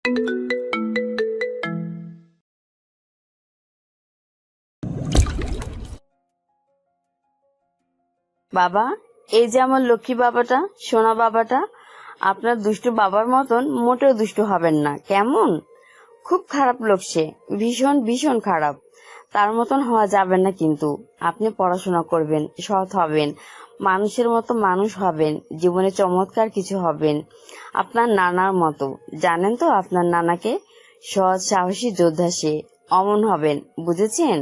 বাবা, এই যে আমার লক্ষ্মী বাবাটা, সোনা বাবাটা, আপনার দুষ্টু বাবার মতন মোটেও দুষ্টু হবেন না, কেমন? খুব খারাপ লোক সে, ভীষণ ভীষণ খারাপ। তার মতন হওয়া যাবে না কিন্তু। আপনি পড়াশোনা করবেন, সৎ হবেন, মানুষের মতো মানুষ হবেন, জীবনে চমৎকার কিছু হবেন, আপনার নানার মতো। জানেন তো আপনার নানাকে? সৎ সাহসী যোদ্ধা সে। অমন হবেন, বুঝেছেন?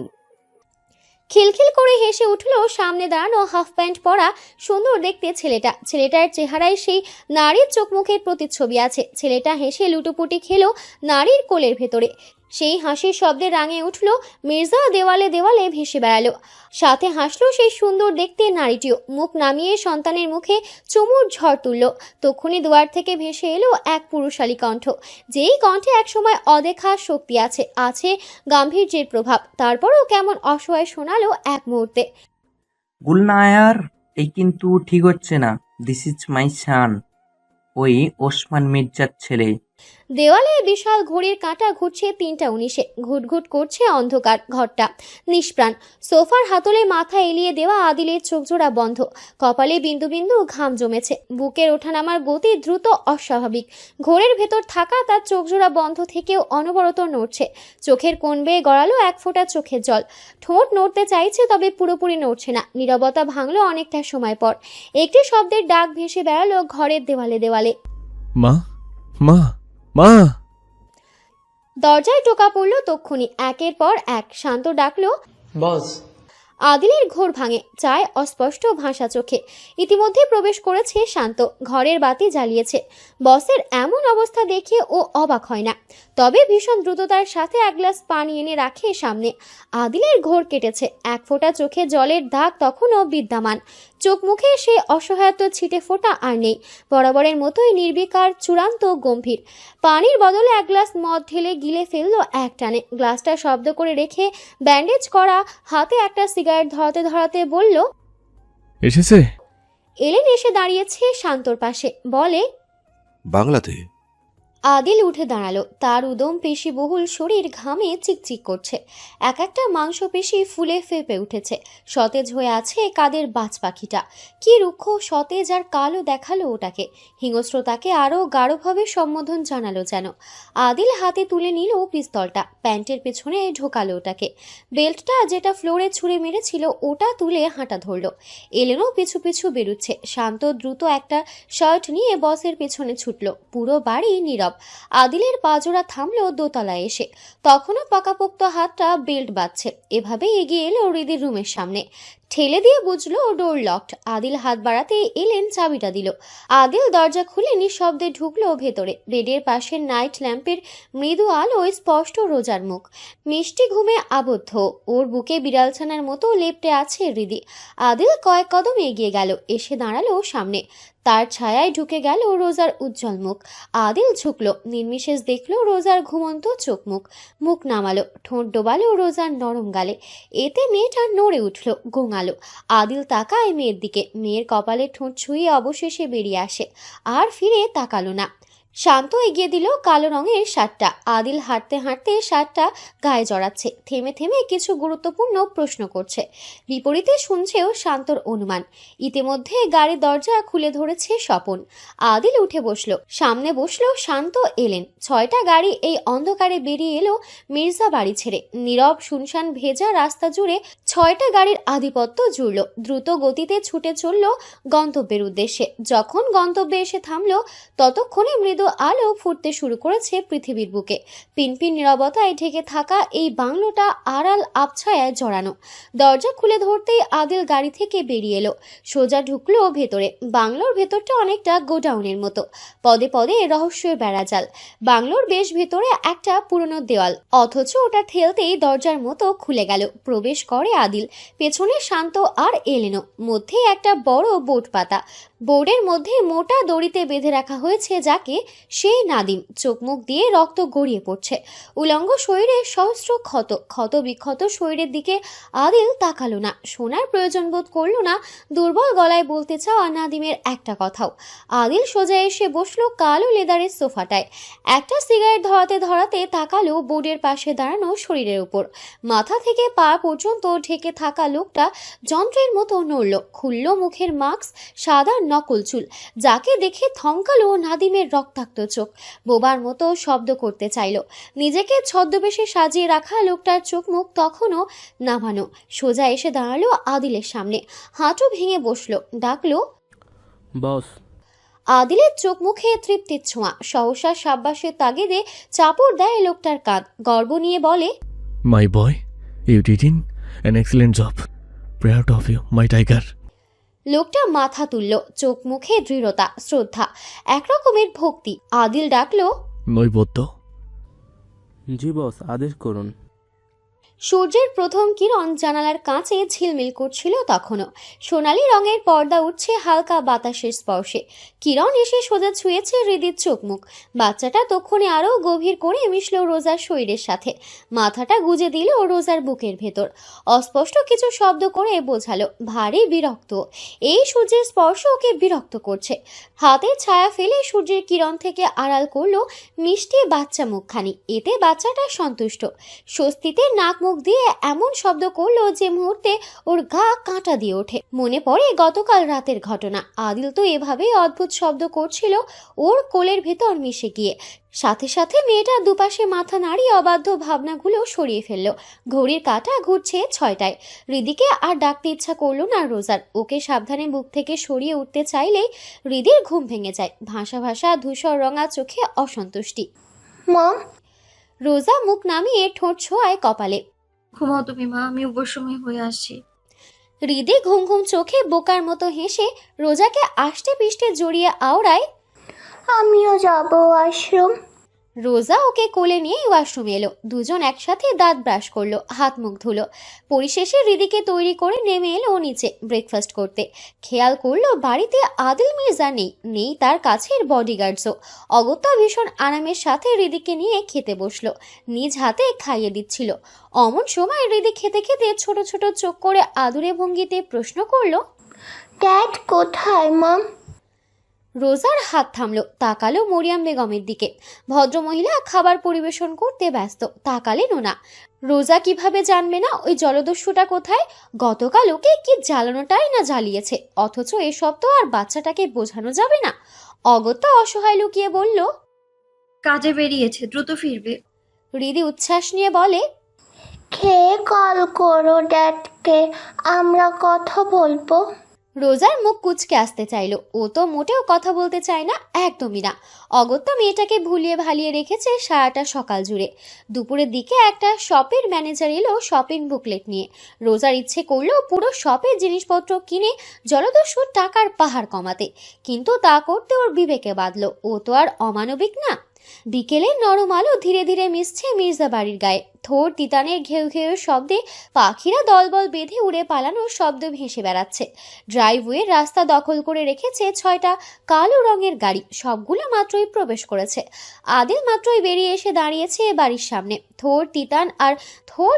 খিলখিল করে হেসে উঠল সামনে দাঁড়ানো হাফ প্যান্ট পরা সুন্দর দেখতে ছেলেটা। ছেলেটার চেহারায় সেই নারীর চোখ মুখের প্রতিচ্ছবি আছে। ছেলেটা হেসে লুটোপুটি খেলো নারীর কোলের ভেতরে। সেই হাসির শব্দে রাঙে উঠল মির্জা, দেওয়ালে দেওয়ালে ভেসে বেড়ালো। সাথে হাসলো সেই সুন্দর দেখতে নারীটিও। মুখ নামিয়ে সন্তানের মুখে চুমুর ঝড় তুলল। তক্ষুনি দুয়ার থেকে ভেসে এলো এক পুরুষালী কণ্ঠ, যেই কণ্ঠে একসময় অদেখা শক্তি আছে, আছে গাম্ভীর্যের প্রভাব। তারপরও কেমন অসহায় শোনালো এক মুহূর্তে। গুলনায়ার, এই কিন্তু ঠিক হচ্ছে না। দিস ইজ মাই সান, ওই ওসমান মির্জার ছেলে। দেওয়ালে বিশাল ঘড়ির কাঁটা ঘুরছে 3টা 19-এ। ঘুটঘুট করছে অন্ধকার ঘরটা, নিষ্প্রাণ। সোফার হাতলে মাথা এলিয়ে দেওয়া আদিলের চোখজোড়া বন্ধ, কপালে বিন্দু বিন্দু ঘাম জমেছে। বুকের ওঠানামার গতি দ্রুত, অস্বাভাবিক। ঘোরের ভেতর থাকা তার চোখজোড়া বন্ধ থেকেও অনবরত নড়ছে। চোখের কোণ বেয়ে গড়ালো এক ফোঁটা চোখের জল। ঠোঁট নড়তে চাইছে, তবে পুরোপুরি নড়ছে না। নীরবতা ভাঙলো অনেকটা সময় পর। একটি শব্দের ডাক ভেসে বেড়ালো ঘরের দেওয়ালে দেওয়ালে। মা, মা, মা। দরজায় টোকা পড়লো তক্ষুনি। একের পর এক শান্ত ডাকলো, বস। আদিলের ঘোর ভাঙে, চায় অস্পষ্ট ভাষা চোখে। ইতিমধ্যে প্রবেশ করেছে শান্ত, ঘরের বাতি জ্বালিয়েছে। বসের এমন অবস্থা দেখে ও অবাক হয় না, তবে ভীষণ দ্রুততার সাথে এক গ্লাস পানি এনে রাখে সামনে। আদিলের ঘোর কেটেছে, এক ফোঁটা চোখে জলের দাগ তখনও বিদ্যমান। চোখ মুখে সে অসহায়ত্ব ছিটে ফোঁটা আর নেই, বরাবরের মতোই নির্বিকার, চূড়ান্ত গম্ভীর। পানির বদলে এক গ্লাস মদ ঢেলে গিলে ফেললো এক টানে। গ্লাসটা শব্দ করে রেখে ব্যান্ডেজ করা হাতে একটা সিগারেট ধরাতে ধরাতে বলল, এসেছে? এলেন এসে দাঁড়িয়েছে শান্তর পাশে, বলে, বাংলাতে। আদিল উঠে দাঁড়ালো। তার উদম পেশিবহুল শরীর ঘামে চিকচিক করছে। এক একটা মাংসপেশি ফুলে ফেপে উঠেছে। সতেজ হয়ে আছে কাদের বাজ পাখিটা। কি রুক্ষ, সতেজ আর কালো দেখালো ওটাকে। হিংস্রতাকে আরও গাঢ়ভাবে সম্বোধন জানালো যেন। আদিল হাতে তুলে নিল পিস্তলটা, প্যান্টের পেছনে ঢোকালো ওটাকে। বেল্টটা যেটা ফ্লোরে ছুঁড়ে মেরেছিল ওটা তুলে হাঁটা ধরলো। এলেনও পিছু পিছু বেরুচ্ছে। শান্ত দ্রুত একটা শার্ট নিয়ে বসের পেছনে ছুটল। পুরো বাড়ি নীরব। আদিলের পাজোড়া থামলো দোতলায় এসে। তখনও পাকাপোক্ত হাতটা বেল্ট বাঁধছে। এভাবে এগিয়ে এলো হৃদির রুমের সামনে। ঠেলে দিয়ে বুঝলো ডোর লকড। আদিল হাত বাড়াতে এলেন চাবিটা দিল। আদিল দরজা খুলে নিঃশব্দে ঢুকলো ভেতরে। বেডের পাশের নাইট ল্যাম্পের মৃদু আলোয় স্পষ্ট রোজার মুখ, মিষ্টি ঘুমে আবদ্ধ। ওর বুকে বিড়ালছানার মতো লেপ্টে আছে হৃদি। আদিল কয়েক কদম এগিয়ে গেল, এসে দাঁড়ালো সামনে। তার ছায়ায় ঢুকে গেল রোজার উজ্জ্বল মুখ। আদিল ঝুঁকলো, নির্বিশেষ দেখলো রোজার ঘুমন্ত চোখ মুখ। মুখ নামালো, ঠোঁট ডোবালো রোজার নরম গালে। এতে মেয়েটা নড়ে উঠল, গোঙালো। আদিল তাকায় মেয়ের দিকে। মেয়ের কপালে ঠোঁট ছুঁয়ে অবশেষে বেরিয়ে আসে, আর ফিরে তাকালো না। শান্ত এগিয়ে দিল কালো রঙের শার্টটা। আদিল হাঁটতে হাঁটতে শার্টটা গায়ে জড়াচ্ছে, থেমে থেমে কিছু গুরুত্বপূর্ণ প্রশ্ন করছে। বিপরীতে শুনছেও শান্তর অনুমান। ইতিমধ্যে গাড়ির দরজা খুলে ধরেছে স্বপন। আদিল উঠে বসলো, সামনে বসলো শান্ত। এলেন। 6টা গাড়ি এই অন্ধকারে বেরিয়ে এলো মির্জা বাড়ি ছেড়ে। নীরব শুনশান ভেজা রাস্তা জুড়ে 6টা গাড়ির আধিপত্য জুড়ল। দ্রুত গতিতে ছুটে চলল গন্তব্যের উদ্দেশ্যে। যখন গন্তব্যে এসে থামলো, ততক্ষণে মৃদু আলো ফুটতে শুরু করেছে পৃথিবীর বুকে। পিনপিন নীরবতায় ঢেকে থাকা এই বাংলোটা আড়াল আবছায়ায় জড়ানো। দরজা খুলে ধরতেই আদিল গাড়ি থেকে বেরিয়ে এলো, সোজা ঢুকলো ভেতরে। বাংলোর ভেতরটা অনেকটা গোডাউনের মতো, পদে পদে রহস্যের বেড়াজাল। বাংলোর বেশ ভেতরে একটা পুরনো দেওয়াল, অথচ ওটা ঠেলতেই দরজার মতো খুলে গেল। প্রবেশ করে আদিল, পেছনে শান্ত আর এলেনো। মধ্যে একটা বড় বোর্ড পাতা, বোর্ডের মধ্যে মোটা দড়িতে বেঁধে রাখা হয়েছে যাকে, সেই নাদিম। চোখ মুখ দিয়ে রক্ত গড়িয়ে পড়ছে, উলঙ্গ শরীরে সহস্র ক্ষত, ক্ষত বিক্ষত শরীরের দিকে আদিল তাকালো না, শোনার প্রয়োজন বোধ করলো না দুর্বল গলায় বলতে চাওয়া নাদিমের একটা কথাও। আদিল সোজা এসে বসলো কালো লেদারের সোফাটায়, একটা সিগারেট ধরাতে ধরাতে তাকালো বোর্ডের পাশে দাঁড়ানো শরীরের উপর। মাথা থেকে পা পর্যন্ত ঢেকে থাকা লোকটা যন্ত্রের মতো নড়ল, খুলল মুখের মাস্ক, সাদা নকল চুল, যাকে দেখে থমকালো নাদিমের রক্তাক্ত চোখ। বোবার মতো শব্দ করতে চাইল, নিজেকে ছদ্মবেশে সাজিয়ে রাখা লোকটার চোখ মুখ তখনও নামানো। সোজা এসে দাঁড়ালো আদিলের সামনে, হাঁটু ভেঙে বসলো, ডাকলো বস। আদিলের চোখ মুখে তৃপ্তির ছোঁয়া, সহসা সাব্বাসের তাগিদে চাপড় দেয় লোকটার কাঁধ, গর্ব নিয়ে বলে, my boy, you did in an excellent job, proud of you my tiger. লোকটা মাথা তুলল, চোখ মুখে দৃঢ়তা, শ্রদ্ধা, একরকমের ভক্তি। আদিল ডাকলো, নৈবদ্য। জি বস, আদেশ করুন। সূর্যের প্রথম কিরণ জানালার কাঁচে ঝিলমিল করছিল তখনও, সোনালি রঙের পর্দা উঠছে হালকা বাতাসের স্পর্শে। কিরণ এসে সোজা ছুঁয়েছে হৃদির চোখ মুখ। বাচ্চাটা তক্ষণে আরও গভীর করে মিশল রোজার শরীরের সাথে, মাথাটা গুজে দিল রোজার বুকের ভেতর। অস্পষ্ট কিছু শব্দ করে বোঝালো, ভারী বিরক্ত। এই সূর্যের স্পর্শ ওকে বিরক্ত করছে। হাতের ছায়া ফেলে সূর্যের কিরণ থেকে আড়াল করলো মিষ্টি বাচ্চা মুখখানি, এতে বাচ্চাটা সন্তুষ্ট। স্বস্তিতে নাক মুখ দিয়ে এমন শব্দ করলো যে মুহূর্তে ওর গা কাঁটা দিয়ে ওঠে। মনে পড়ে গতকাল রাতের ঘটনা, আদিল তো এভাবেই অদ্ভুত শব্দ করছিল ওর কোলের ভেতর মিশে গিয়ে। সাথে সাথে মেয়েটা দুপাশে মাথা নাড়িয়ে অবাধ্য ভাবনাগুলো সরিয়ে ফেললো। ঘড়ির কাঁটা ঘুরছে 6টায়। হৃদিকে আর ডাকতে ইচ্ছা করলো না রোজার। ওকে সাবধানে বুক থেকে সরিয়ে উঠতে চাইলেই হৃদির ঘুম ভেঙে যায়, ভাসা ভাসা ধূসর রঙা চোখে অসন্তুষ্টি। মম, রোজা মুখ নামিয়ে ঠোঁট ছোঁয়ায় কপালে। ঘুমাও তুমি মা, আমি উপর সময় হয়ে আসছি। হৃদি ঘুম ঘুম চোখে বোকার মতো হেসে রোজাকে আষ্টে পিষ্টে জড়িয়ে আওড়ায়, আমিও যাবো ওয়াশরুম। রোজা ওকে কোলে নিয়ে ওয়াশরুমে এলো। দুজন একসাথে দাঁত ব্রাশ করলো, হাত মুখ ধুলো। পরিশেষে হৃদিকে তৈরি করে নেমে এলো নিচে ব্রেকফাস্ট করতে। খেয়াল করলো বাড়িতে আদিল মির্জা নেই, নেই তার কাছের বডিগার্ডসও। অগত্যা ভীষণ আরামের সাথে হৃদিকে নিয়ে খেতে বসলো, নিজ হাতে খাইয়ে দিচ্ছিল। অমন সময় হৃদি খেতে খেতে ছোট ছোট চোখ করে আদুরে ভঙ্গিতে প্রশ্ন করলো, ড্যাড কোথায় মম? রোজার হাত থামলো, তাকালো মরিয়াম বেগমের দিকে। ভদ্রমহিলা খাবার পরিবেশন করতে ব্যস্ত, তাকালেনও না। রোজা কিভাবে জানবে না ওই জলদস্যুটা কোথায়? গতকাল ওকে কি জ্বালানোটাই না জ্বালিয়েছে, অথচ এসব তো আর বাচ্চাটাকে বোঝানো যাবে না। অগত্যা অসহায় লুকিয়ে বলল, কাজে বেরিয়েছে, দ্রুত ফিরবে। হৃদি উচ্ছ্বাস নিয়ে বলে, খেয়ে কল করো ড্যাডকে, আমরা কথা বলবো। রোজার মুখ কুঁচকে আসতে চাইলো, ও তো মোটেও কথা বলতে চায় না, একদমই না। অগত্যা মেয়েটাকে ভুলিয়ে ভালিয়ে রেখেছে সারাটা সকাল জুড়ে। দুপুরের দিকে একটা শপের ম্যানেজার এলো শপিং বুকলেট নিয়ে। রোজার ইচ্ছে করলো পুরো শপের জিনিসপত্র কিনে জলদস্যুর টাকার পাহাড় কমাতে, কিন্তু তা করতে ওর বিবেকে বাঁধলো, ও তো আর অমানবিক না। বিকেলে নরম আলো ধীরে ধীরে মিশছে মির্জা বাড়ির গায়ে। থোর তিতানের ঘেউ ঘেউ শব্দে পাখিরা দলবল বেঁধে উড়ে পালানোর শব্দ ভেসে বেড়াচ্ছে। ড্রাইভওয়ে রাস্তা দখল করে রেখেছে 6টা কালো রঙের গাড়ি, সবগুলো মাত্রই প্রবেশ করেছে। আদিল মাত্রই বেরিয়ে এসে দাঁড়িয়েছে বাড়ির সামনে। থোর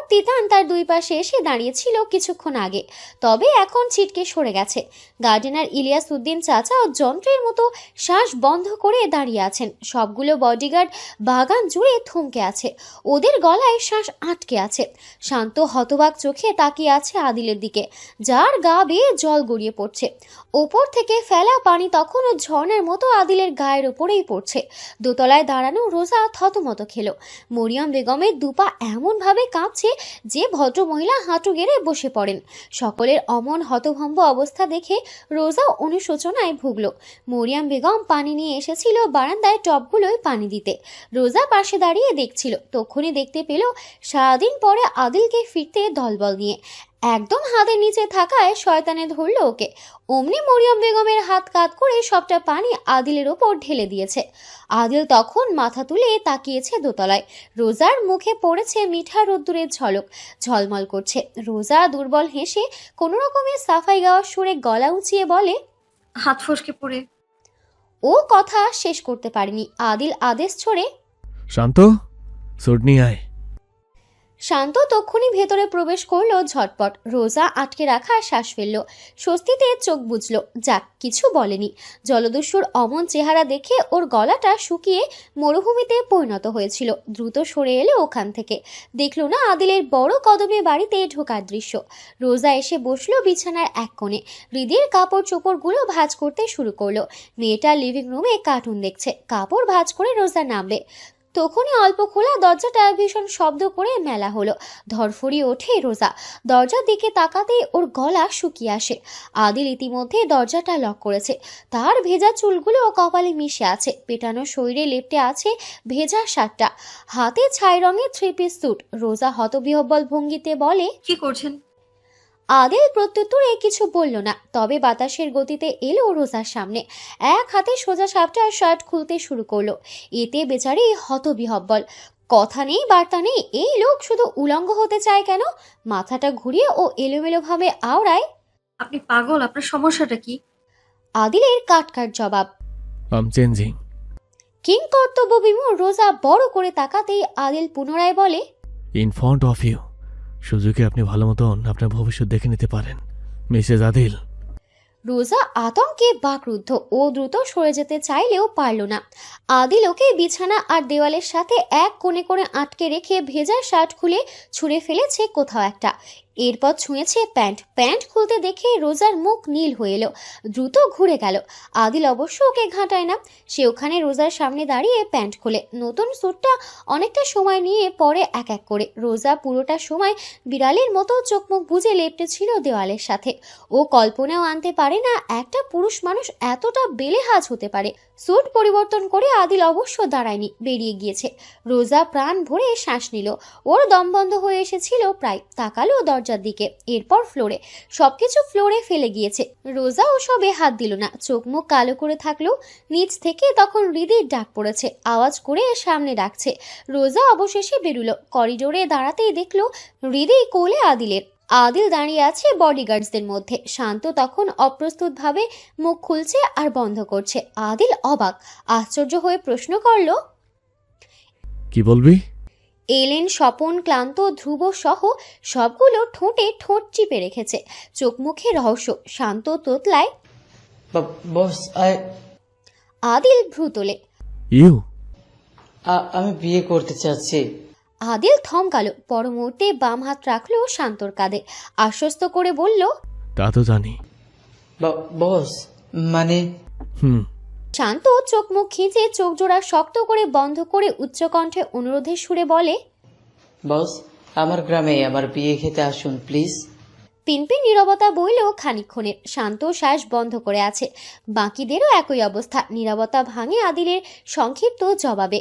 তিতান তার দুই পাশে এসে দাঁড়িয়েছিল কিছুক্ষণ আগে, তবে এখন ছিটকে সরে গেছে। গার্ডেনার ইলিয়াস উদ্দিন চাচা ও যন্ত্রের মতো শ্বাস বন্ধ করে দাঁড়িয়ে আছেন। সবগুলো বডিগার্ড বাগান জুড়ে থমকে আছে, ওদের গলায় শ্বাস আটকে আছে। শান্ত হতবাক চোখে তাকিয়ে আছে আদিলের দিকে, যার গা বেয়ে জল গড়িয়ে পড়ছে। ওপর থেকে ফেলা পানি তখনও ঝর্ণার মতো আদিলের গায়ের ওপরেই পড়ছে। দোতলায় দাঁড়ানো রোজা থতমত খেলো। মরিয়ম বেগমের দুপা এমনভাবে কাঁপছে যে ভদ্রমহিলা হাঁটু গেড়ে বসে পড়েন। সকলের অমন হতভম্ব অবস্থা দেখে রোজা অনুশোচনায় ভুগল। মরিয়ম বেগম পানি নিয়ে এসেছিল বারান্দায় টবগুলোয় পানি দিতে। রোজা পাশে দাঁড়িয়ে দেখছিল, তখনই দেখতে পেল সারাদিন পরে আদিলকে ফিরতে দলবল নিয়ে। একদম হাতের নিচে থাকায় শয়তানে ধরল ওকে। অমনি মরিয়ম বেগমের হাত কাত করে সবটা পানি আদিলের ওপর ঢেলে দিয়েছে। আদিল তখন মাথা তুলে তাকিয়েছে দোতলায়। রোজার মুখে পড়েছে মিঠা রোদ্দুরের ঝলক, ঝলমল করছে। রোজা দুর্বল হেসে কোনো রকমের সাফাই গাওয়ার সুরে গলা উঁচিয়ে বলে, হাত ফসকে পড়ে। ও কথা শেষ করতে পারেনি, আদিল আদেশ ছড়ে শান্ত, স্যুট নিয়ে আয়। শান্ত তক্ষুনি ভেতরে প্রবেশ করলো ঝটপট। রোজা আটকে রাখা শ্বাস ফেলল, স্বস্তিতে চোখ বুজলো। যাক, কিছু বলেনি। জলদস্যুর অমন চেহারা দেখে ওর গলাটা শুকিয়ে মরুভূমিতে পরিণত হয়েছিল। দ্রুত সরে এলো ওখান থেকে। দেখলো না আদিলের বড় কদমে বাড়িতে ঢোকার দৃশ্য। রোজা এসে বসলো বিছানার এক কোণে। হৃদির কাপড় চোপড়গুলো ভাঁজ করতে শুরু করলো। মেয়েটা লিভিং রুমে কার্টুন দেখছে। কাপড় ভাঁজ করে রোজা নামবে, তখনই অল্প খোলা দরজাটা ভীষণ শব্দ করে মেলা হলো। ধরফড়িয়ে ওঠে রোজা। দরজার দিকে তাকাতেই ওর গলা শুকিয়ে আসে। আদিল ইতিমধ্যে দরজাটা লক করেছে। তার ভেজা চুলগুলো কপালে মিশে আছে। পেটানো শরীরে লেপ্টে আছে ভেজা শার্টটা, হাতে ছাই রঙের থ্রি পিস স্যুট। রোজা হতবিহ্বল ভঙ্গিতে বলে, কি করছেন? আদিল প্রত্যুত্তরে কিছু বলল না, তবে বাতাসের গতিতে এলো রোজার সামনে। এক হাতে সোজা সাপটা শার্ট খুলতে শুরু করলো। এতে বেচারি হতবিহ্বল। কথা নেই বার্তা নেই, এই লোক শুধু উলঙ্গ হতে চায় কেন? মাথাটা ঘুরিয়ে ও এলোমেলোভাবে আওড়ায়, আপনি পাগল? আপনার সমস্যাটা কি? আদিলের কাটকাট জবাব। আম চেঞ্জিং। কিং কর্তব্য বিমূঢ় রোজা বড় করে তাকাতেই আদিল পুনরায় বলে, ইন ফ্রন্ট অফ ইউ। সুযোগে আপনি ভালো মতন আপনার ভবিষ্যৎ দেখে নিতে পারেন, মিসেস আদিল। রোজা আতঙ্কে বাকরুদ্ধ। ও দ্রুত সরে যেতে চাইলেও পারল না। আদিল ওকে বিছানা আর দেওয়ালের সাথে এক কোণে কোণে আটকে রেখে ভেজা শার্ট খুলে ছুঁড়ে ফেলেছে কোথাও একটা। এরপর ছুঁয়েছে প্যান্ট। প্যান্ট খুলতে দেখে রোজার মুখ নীল হয়ে এলো। দ্রুত ঘুরে গেল। আদিল অবশ্য ওকে ঘাঁটায় না। সে ওখানে রোজার সামনে দাঁড়িয়ে প্যান্ট খোলে। নতুন স্যুটটা অনেকটা সময় নিয়ে পরে এক এক করে। রোজা পুরোটা সময় বিড়ালের মতো চোখ মুখ বুজে লেপ্টে ছিল দেওয়ালের সাথে। ও কল্পনাও আনতে পারে না একটা পুরুষ মানুষ এতটা বেলেহাজ হতে পারে। স্যুট পরিবর্তন করে আদিল অবশ্য দাঁড়ায়নি, বেরিয়ে গিয়েছে। রোজা প্রাণ ভরে শ্বাস নিল। ওর দম বন্ধ হয়ে এসেছিল প্রায়। তাকালো দরজার দিকে, এরপর ফ্লোরে। সবকিছু ফ্লোরে ফেলে গিয়েছে। রোজা ওসবে হাত দিল না, চোখ মুখ কালো করে থাকলো। নিচ থেকে তখন হৃদির ডাক পড়েছে, আওয়াজ করে সামনে ডাকছে। রোজা অবশেষে বেরুলো। করিডোরে দাঁড়াতেই দেখলো হৃদি কোলে আদিলের। আদিল দাঁড়িয়ে আছে বডিগার্ডসদের মধ্যে। শান্ত তখন অপ্রস্তুতভাবে মুখ খুলছে আর বন্ধ করছে। আদিল অবাক, আশ্চর্য হয়ে প্রশ্ন করলো, কি বলবি? এলেন, স্বপন, ক্লান্ত, ধ্রুব সহ সবগুলো ঠোঁটে ঠোঁট চিপে রেখেছে। চোখ মুখে রহস্য। শান্ত তোতলায়, বস আদিল ভ্রু তোলে। ইউ? আমি বিয়ে করতে চাচ্ছি। আদিল থমকালো। পর মুহূর্তে বাম হাত রাখলো শান্তর কাঁধে, আশ্বস্ত করে বলল, তা তো জানি। বস মানে হুম। শান্ত চোখ মুখ খিঁচে চোখ জোড়া শক্ত করে বন্ধ করে উচ্চকণ্ঠে অনুরোধের সুরে বলে, বস আমার গ্রামে আমার বিয়ে খেতে আসুন প্লিজ। পিনপিন নীরবতা বইল খানিকক্ষণের। শান্ত শ্বাস বন্ধ করে আছে। বাকিদেরও একই অবস্থা। নীরবতা ভাঙে আদিলের সংক্ষিপ্ত জবাবে,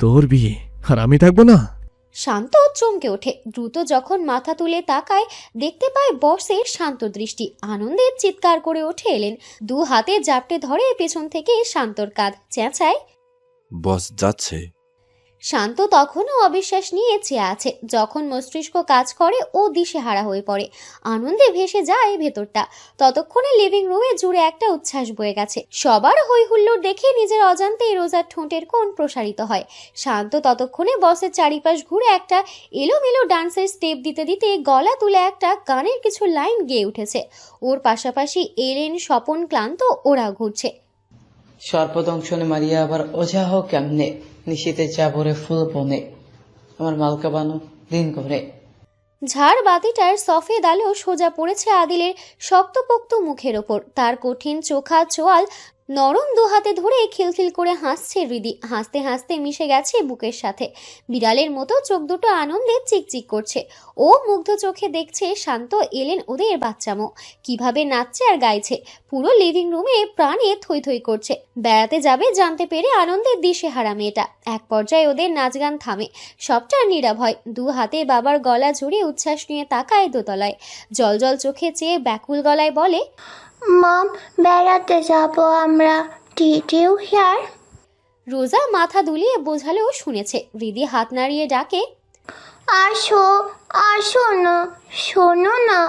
তোর বিয়ে আর আমি থাকবো না? শান্ত চমকে ওঠে। দ্রুত যখন মাথা তুলে তাকায়, দেখতে পায় বসের শান্ত দৃষ্টি। আনন্দে চিৎকার করে ওঠে এলেন। দু হাতে জাপটে ধরে পেছন থেকে শান্তর কাঁধ, চেঁচায়, বস যাচ্ছে। শান্ত তখনও অবিশ্বাস নিয়ে চেয়ে আছে। যখন মস্তিষ্ক কাজ করে ও দিশেহারা হয়ে পড়ে। আনন্দে ভেসে যায় ভেতরটা। ততক্ষণে লিভিং রুমে জুড়ে একটা উচ্ছ্বাস বয়ে গেছে। সবার হই হুল্লোড় দেখে নিজের অজান্তেই রোজার ঠোঁটের কোণ প্রসারিত হয়। শান্ত ততক্ষণে বসের চারিপাশ ঘুরে একটা এলোমেলো ডান্সের স্টেপ দিতে দিতে গলা তুলে একটা গানের কিছু লাইন গেয়ে উঠেছে। ওর পাশাপাশি এলেন, স্বপন, ক্লান্ত ওরা ঘুরছে। সর্পদংশনে মারিয়া আবার ওঝা হোক কেমনে, নিশীতে চাবরে ফুল বনে, আমার মালকা বানো দিন করে। ঝাড় বাতিটার সফেদ আলো সোজা পড়েছে আদিলের শক্তপোক্ত মুখের ওপর। তার কঠিন চোখা চোয়াল নরম দু হাতে ধরে খিলখিল করে হাসছে হৃদি। হাসতে হাসতে মিশে গেছে বুকের সাথে। বিড়ালের মতো চোখ দুটো আনন্দে চিকচিক করছে। ও মুগ্ধ চোখে দেখছে শান্ত, এলেন ওদের বাচ্চামো কিভাবে নাচছে আর গাইছে। পুরো লিভিং রুমে প্রাণে থই থই করছে। বেড়াতে যাবে জানতে পেরে আনন্দের দিশেহারা মেয়েটা। এক পর্যায়ে ওদের নাচ গান থামে। সবটা নীরব। দু হাতে বাবার গলা জড়িয়ে উচ্ছ্বাস নিয়ে তাকায় দোতলায়। জল জল চোখে চেয়ে ব্যাকুল গলায় বলে, মম, বেড়াতে যাব আমরা। Did you hear? রোজা মাথা দুলিয়ে বোঝালেও শুনেছে। হৃদি হাত নাড়িয়ে ডাকে, আসো আসো না, শোনো না।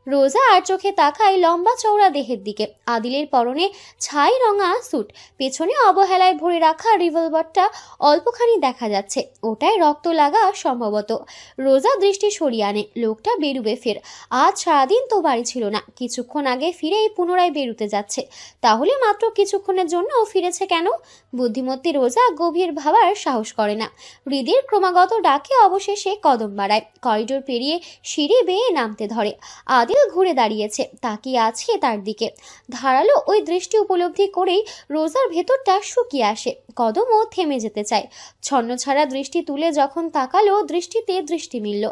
রোজা আর চোখে তাকায় লম্বা চওড়া দেহের দিকে। আদিলের পরনে ছাই রঙা স্যুট, পেছনে অবহেলায় ভরে রাখা রিভলভারটা অল্পখানি দেখা যাচ্ছে, ওটায় রক্ত লাগা সম্ভবত। রোজা দৃষ্টি সরিয়ে আনে, লোকটা বেরুবে ফের। আজ সারাদিন তো বাড়ি ছিল না, কিছুক্ষণ আগে ফিরেই পুনরায় বেরুতে যাচ্ছে। তাহলে মাত্র কিছুক্ষণের জন্য ফিরেছে কেন? বুদ্ধিমতী রোজা গভীর ভাবার সাহস করে না। হৃদির ক্রমাগত ডাকে অবশেষে কদম বাড়ায়, করিডোর পেরিয়ে সিঁড়ি বেয়ে নামতে ধরে। আদিল ঘুরে দাঁড়িয়েছে, তাকিয়ে আছে তার দিকে। ধারালো ওই দৃষ্টি উপলব্ধি করেই রোজার ভেতরটা শুকিয়ে আসে, কদমও থেমে যেতে চায়। ছন্নছাড়া দৃষ্টি তুলে যখন তাকালো, দৃষ্টিতে দৃষ্টি মিলল।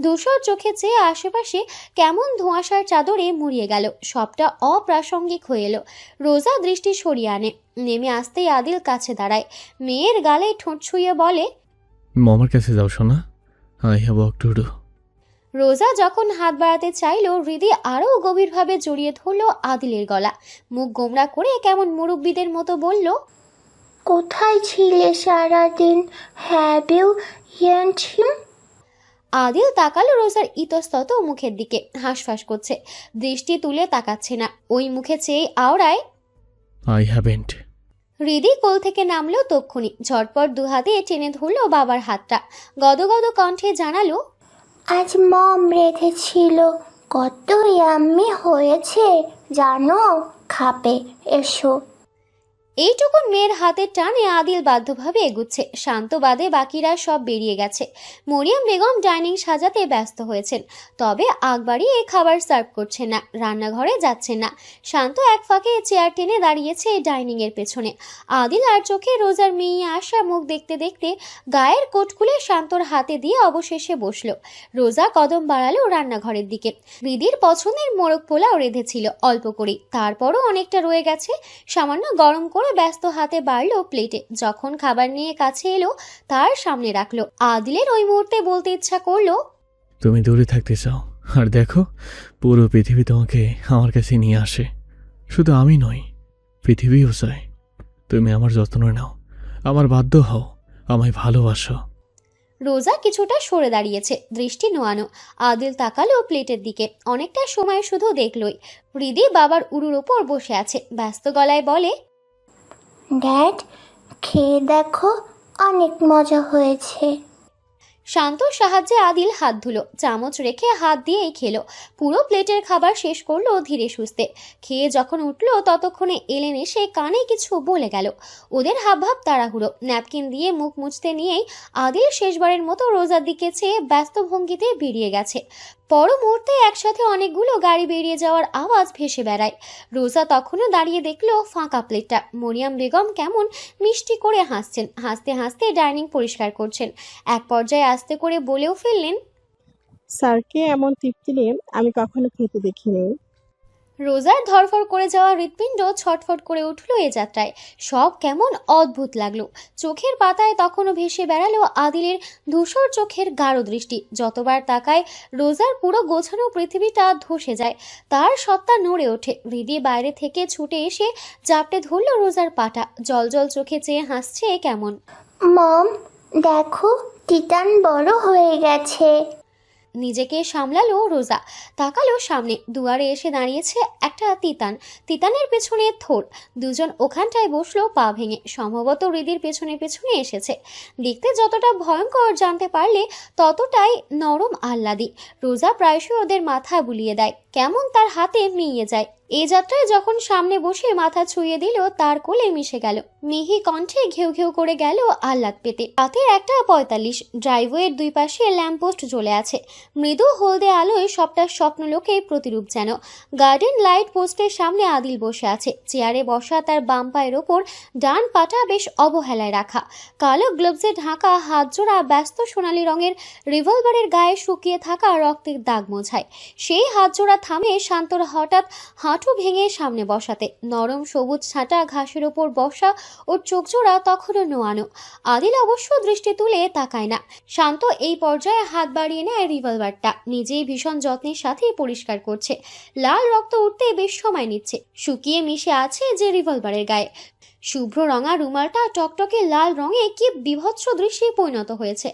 ধূসর চোখে চেয়ে আশেপাশে কেমন ধোঁয়াশার চাদরে মুড়িয়ে গেল, সবটা অপ্রাসঙ্গিক হয়ে এলো। রোজা দৃষ্টি সরিয়ে আনে, নেমে আসতেই আদিল কাছে দাঁড়ায়, মেয়ের গালে ঠোঁট ছুঁয়ে বলে, মামার কাছে যাও শোনা, I have work to do. রোজা যখন হাত বাড়াতে চাইল, হৃদি আরও গভীরভাবে জড়িয়ে ধরল আদিলের গলা। মুখ গোমড়া করে কেমন মুরব্বীদের মতো বলল, কোথায় ছিলে সারাদিন? হ্যাভ ইউ হিয়ার্ড হিম? আদিল তাকালো রোজার ইতস্তত মুখের দিকে, হাঁসফাঁস করছে, দৃষ্টি তুলে তাকাচ্ছে না, ওই মুখে চেয়ে আওড়ায়, আই হ্যাভেন্ট। হৃদি কোল থেকে নামলো তক্ষুনি, ঝটপট দুহাতে টেনে ধরলো বাবার হাতটা, গদগদ কণ্ঠে জানালো, আজ মম রেঁধেছিল, কত ইয়াম্মি হয়েছে জানো, খাবে, এসো। এইটুকুন মেয়ের হাতের টানে আদিল বাধ্যভাবে এগুচ্ছে। শান্ত বাদে বাকিরা সব বেরিয়ে গেছে। মরিয়ম বেগম ডাইনিং সাজাতে ব্যস্ত হয়েছেন, তবে আগ বাড়িয়ে খাবার সার্ভ করছেন না, রান্নাঘরে যাচ্ছেন না। শান্ত এক ফাঁকে চেয়ার টেনে দাঁড়িয়েছে ডাইনিং এর পেছনে। আদিল আর চোখে রোজার মেয়ে আসা মুখ দেখতে দেখতে গায়ের কোট খুলে শান্তর হাতে দিয়ে অবশেষে বসলো। রোজা কদম বাড়ালো রান্নাঘরের দিকে। হৃদির পছন্দের মোরগ পোলাও রেঁধেছিল অল্প করে, তারপরও অনেকটা রয়ে গেছে। সামান্য গরম করে ব্যস্ত হাতে বাড়লো প্লেটে, যখন খাবার নিয়ে কাছে এলো তার সামনে রাখলো। আদিলের ওই মুহূর্তে বলতে ইচ্ছা করলো, তুমি দূরে থাকতে চাও, আর দেখো পুরো পৃথিবী তোমাকে আমার কাছে নিয়ে আসে। শুধু আমি নই, পৃথিবীও চায় তুমি আমার যত্ন নাও, আমার বাধ্য হও, আমায় ভালোবাসো। রোজা কিছুটা সরে দাঁড়িয়েছে, দৃষ্টি নোয়ানো। আদিল তাকালো প্লেটের দিকে, অনেকটা সময় শুধু দেখলই। হৃদি বাবার উরুর ওপর বসে আছে, ব্যস্ত গলায় বলে, ড্যাড, খেয়ে দেখো, অনেক মজা হয়েছে। শান্ত সাহায্যে আদিল হাত ধুলো, চামচ রেখে হাত দিয়েই খেলো। পুরো প্লেটের খাবার শেষ করলো ধীরে সুস্থে। খেয়ে যখন উঠলো ততক্ষণে এলেন এসে কানে কিছু বলে গেল। ওদের হাবভাব তাড়াহুড়ো। ন্যাপকিন দিয়ে মুখ মুছতে নিয়েই আদিল শেষবারের মতো রোজার দিকে চেয়ে ব্যস্ত ভঙ্গিতে বেরিয়ে গেছে। পর মুহূর্তে একসাথে অনেকগুলো গাড়ি বেরিয়ে যাওয়ার আওয়াজ ভেসে বেড়ায়। রোজা তখনও দাঁড়িয়ে দেখলো ফাঁকা প্লেটটা। মরিয়ম বেগম কেমন মিষ্টি করে হাসছেন, হাসতে হাসতে ডাইনিং পরিষ্কার করছেন। এক পর্যায়ে আস্তে করে বলেও ফেললেন, স্যারকে এমন তৃপ্তি নিয়ে আমি কখনো খেতে দেখিনি। রোজার ধরফর করে যাওয়া হৃৎপিণ্ড ছটফট করে উঠল এ যাত্রায়। সব কেমন অদ্ভুত লাগলো। চোখের পাতায় তখনও ভেসে বেড়ালো আদিলের ধূসর চোখের গাঢ় দৃষ্টি। যতবার তাকায় রোজার পুরো গোছানো পৃথিবীটা ধসে যায়, তার সত্তা নড়ে ওঠে। হৃদি বাইরে থেকে ছুটে এসে জাপটে ধরল রোজার পাটা, জলজল চোখে চেয়ে হাসছে কেমন। মম, দেখো টিটান বড় হয়ে গেছে। নিজেকে সামলালো রোজা, তাকালো সামনে। দুয়ারে এসে দাঁড়িয়েছে একটা তিতান, তিতানের পেছনে থোর। দুজন ওখানটায় বসলো পা ভেঙে, সম্ভবত হৃদির পেছনে পেছনে এসেছে। দেখতে যতটা ভয়ঙ্কর জানতে পারলে ততটাই নরম আহ্লাদি। রোজা প্রায়শই ওদের মাথা বুলিয়ে দেয়, কেমন তার হাতে মিইয়ে যায়। এই যাত্রায় যখন সামনে বসে মাথা ছুঁয়ে দিল, তার কোলে মিশে গেল। মিহি কণ্ঠে ঘেউ ঘেউ করে গেল আহ্লাদ পেতে। রাতের 1:45। ড্রাইভওয়ের দুই পাশে ল্যাম্পপোস্ট জ্বলে আছে। মৃদু হলদে আলোয় সবটা স্বপ্নলোকের প্রতিরূপ যেন। গার্ডেন লাইট পোস্টের সামনে আদিল বসে আছে, চেয়ারে বসা, তার বাম পায়ের ওপর ডান পাটা বেশ অবহেলায় রাখা। কালো গ্লোভসে ঢাকা হাতজোড়া ব্যস্ত সোনালী রঙের রিভলভারের গায়ে শুকিয়ে থাকা রক্তের দাগ মোছায়। সেই হাতজোড়া থামে শান্তর হঠাৎ হাঁটু ভেঙে সামনে বসাতে। নরম সবুজ ছাটা ঘাসের ওপর বসা ওর চোখজোড়া তখনও নোয়ানো। আদিল অবশ্য দৃষ্টি তুলে তাকায় না। শান্ত এই পর্যায়ে হাত বাড়িয়ে নেয় রিভলভারটা, নিজেই ভীষণ যত্নের সাথে পরিষ্কার করছে। লাল রক্ত উঠতে বেশ সময় নিচ্ছে। শুকিয়ে মিশে আছে যে রিভলভারের গায়ে। শুভ্র রঙা রুমালটা টকটকে লাল রঙে কি বিভৎস দৃশ্যে পরিণত হয়েছে।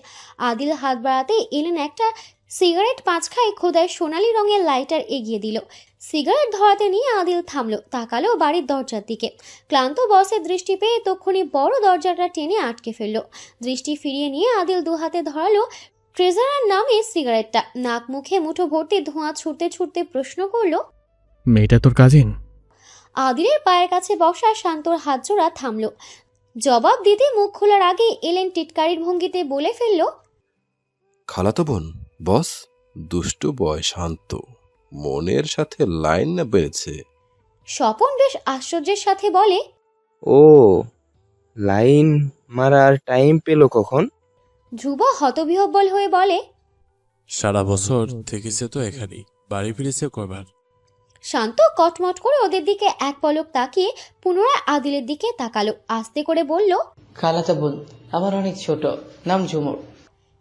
আদিল হাত বাড়াতে এলেন একটা সিগারেট পাঁচখায় খোদায় সোনালী রঙের লাইটার এগিয়ে দিল। সিগারেট ধরাতে নিয়ে আদিল থামলো, তাকালো বাড়ির দরজার দিকে। ক্লান্ত বসের দৃষ্টি পেয়ে তক্ষুনি বড় দরজাটা টেনে আটকে ফেললো। দৃষ্টি ফিরিয়ে নিয়ে আদিল দুহাতে ধরালো ট্রেজারার নামে সিগারেটটা। নাক মুখে মুঠো ভর্তি ধোঁয়া ছুটতে ছুটতে প্রশ্ন করলো, মেয়েটা তোর কাজিন? আদিলের পায়ের কাছে বসা শান্তর হাত জোড়া থামলো। জবাব দিতে মুখ খোলার আগে এলেন টিটকারির ভঙ্গিতে বলে ফেলল, খালাতো বোন বস, দুষ্টু বয় শান্ত, মনের সাথে লাইন না বেড়েছে। স্বপন বেশ আশ্চর্যের সাথে বলে, ও, লাইন মারার টাইম পেলো কখন? ধ্রুব হতবিহ্বল হয়ে বলে, সারা বছর থেকেছে তো এখানেই, বাড়ি ফিরেছে কয়বার। শান্ত কটমট করে ওদের দিকে এক পলক তাকিয়ে পুনরায় আদিলের দিকে তাকালো। আস্তে করে বলল, খালাতো বোন আমার অনেক ছোট, নাম ঝুমুর।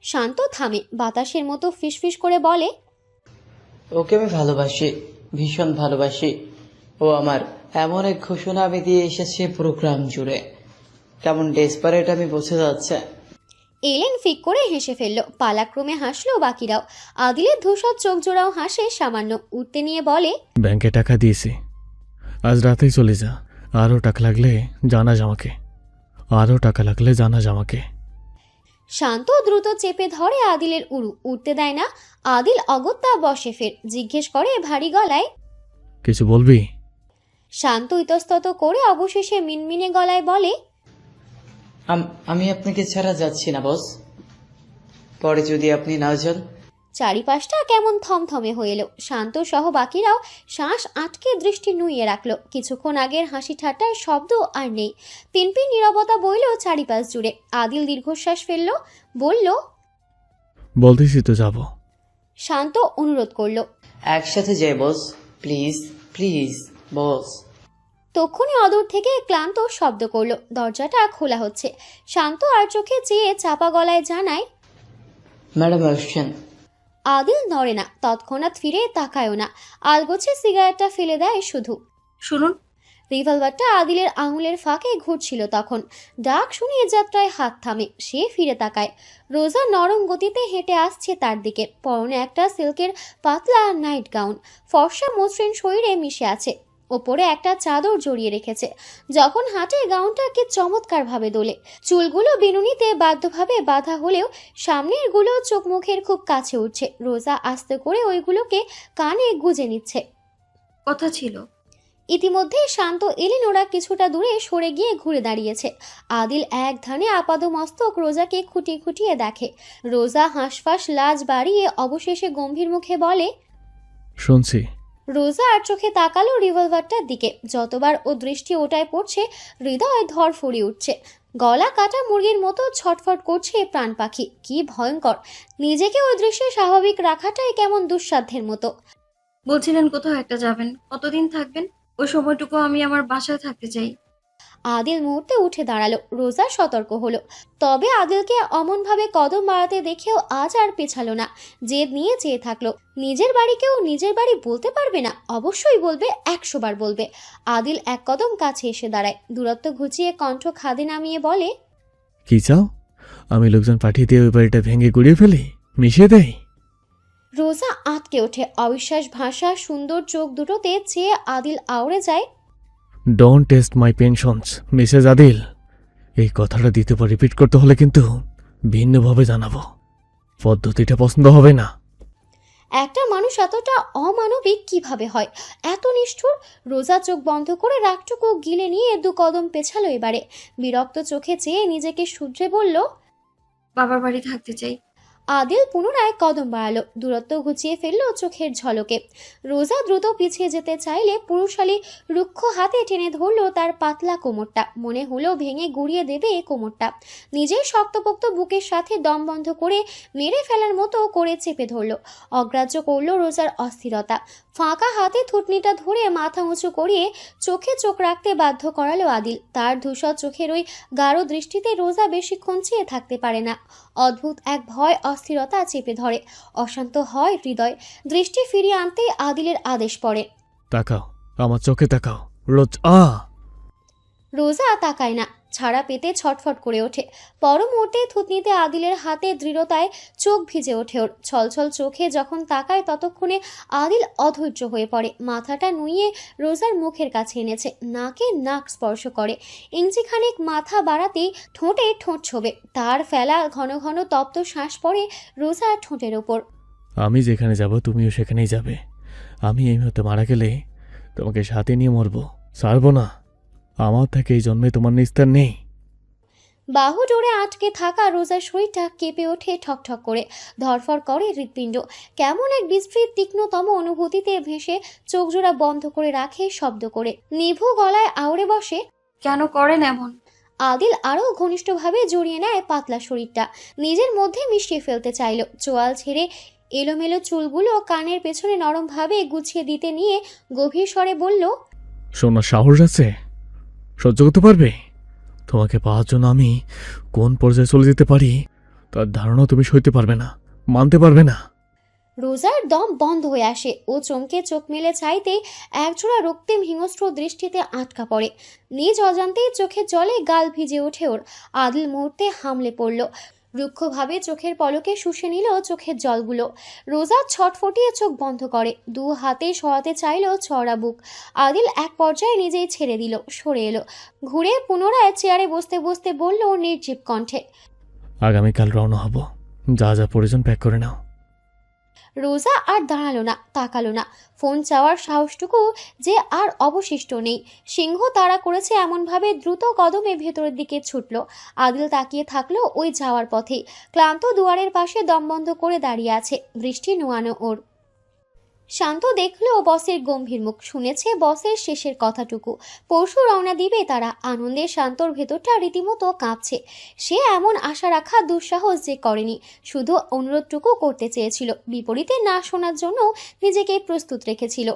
শান্ত থামে, বাতাসের মতো ফিসফিস করে বলে, ওকে আমি ভালোবাসি, ভীষণ ভালোবাসি। ও আমার এমন এক ঘোষণা আমি দিয়ে এসেছি পুরো গ্রাম জুড়ে। কেমন ডেসপারেট আমি বোঝা যাচ্ছে। এলেন ফিক করে হেসে ফেললো। পালাক্রমে হাসলো বাকিরাও। আদিলের ধূসর চোখ জোড়াও হাসে সামান্য। উঠতে নিয়ে বলে, ব্যাংকে টাকা দিয়েছি, আজ রাতেই চলে যা। আরও টাকা লাগলে জানাস আমাকে, আরও টাকা লাগলে জানাস আমাকে। শান্ত দ্রুত চেপে ধরে আদিলের উড়ু, উঠতে দেয় না। আদিল অগত্যা বসে ফের জিজ্ঞেস করে ভারী গলায়, কিছু বলবি? শান্ত ইতস্তত করে অবশেষে মিনমিনে গলায় বলে, আমি আপনাকে ছাড়া যাচ্ছি না বস, পরে যদি আপনি না যান। চারিপাশটা কেমন থমথমে হয়ে এলো। শান্ত সহ বাকিরাও শ্বাস আটকে দৃষ্টি নুইয়ে রাখলো। কিছুক্ষণ আগের হাসি ঠাট্টার শব্দ আর নেই। পিনপিন নীরবতা বইল চারিপাশ জুড়ে। আদিল দীর্ঘশ্বাস ফেললো, বলল, বলতেছি তো যাব। শান্ত অনুরোধ করলো, একসাথে যাই বস, প্লিজ প্লিজ বস। তক্ষুনি অদূর থেকে ক্লান্ত শব্দ করলো। দরজাটা খোলা হচ্ছে। শান্ত আর চোখে চেয়ে চাপা গলায় জানায়, ম্যাডাম আসছেন। আদিল নড়ে না, তৎক্ষণাৎ ফিরে তাকায়ও না। আলগোছে সিগারেটটা ফেলে দেয় শুধু। শুনুন। রিভলভারটা আদিলের আঙুলের ফাঁকে ঘুরছিল তখন। ডাক শুনে যাত্রায় হাত থামে। সে ফিরে তাকায়। রোজা নরম গতিতে হেঁটে আসছে তার দিকে। পরনে একটা সিল্কের পাতলা নাইট গাউন, ফর্সা মসৃণ শরীরে মিশে আছে। ওপরে একটা চাদর জড়িয়ে রেখেছে। যখন হাঁটে গাউনটাকে চমৎকারভাবে দোলে। চুলগুলো বিনুনিতে বাধ্যভাবে বাঁধা হলেও সামনের গুলো চোখ মুখের খুব কাছে উঠছে। রোজা আস্তে করে ওইগুলোকে কানে গুজে নিচ্ছে। কথা ছিল। ইতিমধ্যে শান্ত এলেন। ওরা কিছুটা দূরে সরে গিয়ে ঘুরে দাঁড়িয়েছে। আদিল এক ধানে আপাদমস্তক রোজাকে খুঁটিয়ে খুঁটিয়ে দেখে। রোজা হাঁসফাঁস লাজ বাড়িয়ে অবশেষে গম্ভীর মুখে বলে, শুনছি। রোজা আর চোখে তাকালো রিভলভারটার দিকে। যতবার ও দৃষ্টি ওটায় পড়ছে হৃদয় ধরফড়ি উঠছে। গলা কাটা মুরগির মতো ছটফট করছে প্রাণ পাখি। কি ভয়ঙ্কর! নিজেকে ওই দৃশ্যে স্বাভাবিক রাখাটাই কেমন দুঃসাধ্যের মতো। বলছিলেন কোথাও একটা যাবেন, কতদিন থাকবেন? ওই সময়টুকু আমি আমার বাসায় থাকতে চাই। আদিল মুহূর্তে উঠে দাঁড়ালো। রোজা সতর্ক হলো। তবে আদিলকে অমনভাবে কদম বাড়াতে দেখেও আজ আর পেছালো না। জেদ নিয়ে চেয়ে থাকলো। নিজের বাড়িকেও নিজের বাড়ি বলতে পারবে না? অবশ্যই বলবে, 100 বার বলবে। আদিল এক কদম কাছে এসে দাঁড়ায়। দূরত্ব ঘুচিয়ে কণ্ঠ খাদে নামিয়ে বলে, কি চাও? আমি লোকজন পাঠিয়ে দিয়ে ওই বাড়িটা ভেঙে গুড়িয়ে ফেলি, মিশিয়ে দেই? রোজা আটকে ওঠে। অবিশ্বাস ভাষা সুন্দর চোখ দুটোতে চেয়ে আদিল আউড়ে যায়। Don't test my pensions Mrs Adil. এই কথাটা দ্বিতীয়বার রিপিট করতে হলে কিন্তু ভিন্নভাবে জানাবো। পদ্ধতিটা পছন্দ হবে না। একটা মানুষ এতটা অমানবিক কিভাবে হয়? এত নিষ্ঠুর! রোজা চোখ বন্ধ করে রাগটুকু গিলে নিয়ে 2 কদম পেছালো এবারে। বিরক্ত চোখে চেয়ে নিজেকে শুধরে বলল, বাবার বাড়ি থাকতে চাই। আদিল পুনরায় কদম বাড়ালো। দূরত্ব ঘুচিয়ে ফেললো চোখের ঝলকে। রোজা দ্রুত পিছিয়ে যেতে চাইলে পুরুষালী রুক্ষ হাতে টেনে ধরলো তার পাতলা কোমরটা। মনে হলো ভেঙে গুড়িয়ে দেবে কোমরটা। নিজের শক্তপোক্ত বুকের সাথে দম বন্ধ করে মেরে ফেলার মতো করে চেপে ধরলো। অগ্রাহ্য করলো রোজার অস্থিরতা। ফাঁকা হাতে থুতনিটা ধরে মাথা উঁচু করিয়ে চোখে চোখ রাখতে বাধ্য করালো আদিল। তার ধূসর চোখের ওই গাঢ় দৃষ্টিতে রোজা বেশিক্ষণ চেয়ে থাকতে পারে না। অদ্ভুত এক ভয় অস্থিরতা চেপে ধরে। অশান্ত হয় হৃদয়। দৃষ্টি ফিরিয়ে আনতেই আদিলের আদেশ পড়ে, তাকাও, আমার চোখে তাকাও। রোজা রোজা তাকায় না। ছাড়া পেতে ছটফট করে ওঠে। পর মুহূর্তে থুতনিতে আদিলের হাতে দৃঢ়তায় চোখ ভিজে ওঠে ওর। ছলছল চোখে যখন তাকায় ততক্ষণে আদিল অধৈর্য হয়ে পড়ে। মাথাটা নুইয়ে রোজার মুখের কাছে এনেছে, নাকে নাক স্পর্শ করে। ইঞ্চিখানেক মাথা বাড়াতেই ঠোঁটে ঠোঁট ছোবে। তার ফেলা ঘন ঘন তপ্ত শ্বাস পড়ে রোজার ঠোঁটের ওপর। আমি যেখানে যাব তুমিও সেখানেই যাবে। আমি এই মুহূর্তে মারা গেলে তোমাকে সাথে নিয়ে মরবো, ছাড়বো না। আমার থেকে এই জন্মে তোমার নিস্তার নেই। বাহু ডোরে আটকে থাকা রোজার শরীরটা কেঁপে ওঠে ঠকঠক করে, ধরফর করে হৃৎপিণ্ড। কেমন এক বিস্তৃত তীক্ষ্ণতম অনুভূতিতে ভেসে চোখজোড়া বন্ধ করে রাখে শব্দ করে। নিভু গলায় আউড়ে বসে, কেন করেন এমন? আদিল আরও ঘনিষ্ঠভাবে জড়িয়ে নেয় পাতলা শরীরটা, নিজের মধ্যে মিশিয়ে ফেলতে চাইল। চোয়াল ছেড়ে এলোমেলো চুলগুলো কানের পেছনে নরমভাবে গুছিয়ে দিতে নিয়ে গভীর স্বরে বলল, শোনা সাহস আছে? সহ্য করতে পারবে? তোমাকে পাওয়ার জন্য আমি কোন পর্যায়ে চলে যেতে পারি তার ধারণা তুমি সইতে পারবে না, মানতে পারবে না। রোজার দম বন্ধ হয়ে আসে। ও চমকে চোখ মেলে চাইতে একজোড়া রক্তিম হিংস্র দৃষ্টিতে আটকা পড়ে। নিজ অজান্তেই চোখের জলে গাল ভিজে ওঠে ওর। আদিল মুহূর্তে হামলে পড়ল, রুক্ষভাবে চোখের পলকে শুষে নিল চোখের জলগুলো। রোজা ছটফটিয়ে চোখ বন্ধ করে, দু হাতে সরাতে চাইল চড়া বুক। আদিল এক পর্যায়ে নিজেই ছেড়ে দিল, সরে এলো। ঘুরে পুনরায় চেয়ারে বসতে বসতে বলল নির্জীব কণ্ঠে, আগামীকাল রওনা হব, যা যা প্রয়োজন প্যাক করে নাও। রোজা আর দাঁড়ালো না, তাকালো না। ফোন চাওয়ার সাহসটুকু যে আর অবশিষ্ট নেই। সিংহ তাড়া করেছে এমনভাবে দ্রুত কদমে ভেতরের দিকে ছুটল। আদিল তাকিয়ে থাকলো ওই যাওয়ার পথেই। ক্লান্ত দুয়ারের পাশে দমবন্ধ করে দাঁড়িয়ে আছে, দৃষ্টি নোয়ানো ওর। শান্ত দেখলো বসের গম্ভীর মুখ, শুনেছে বসের শেষের কথাটুকু। পরশু রওনা দিবে তারা। আনন্দে শান্তর ভেতরটা রীতিমতো কাঁপছে। সে এমন আশা রাখা দুঃসাহস যে করেনি, শুধু অনুরোধটুকু করতে চেয়েছিল। বিপরীতে না শোনার জন্য নিজেকে প্রস্তুত রেখেছিল।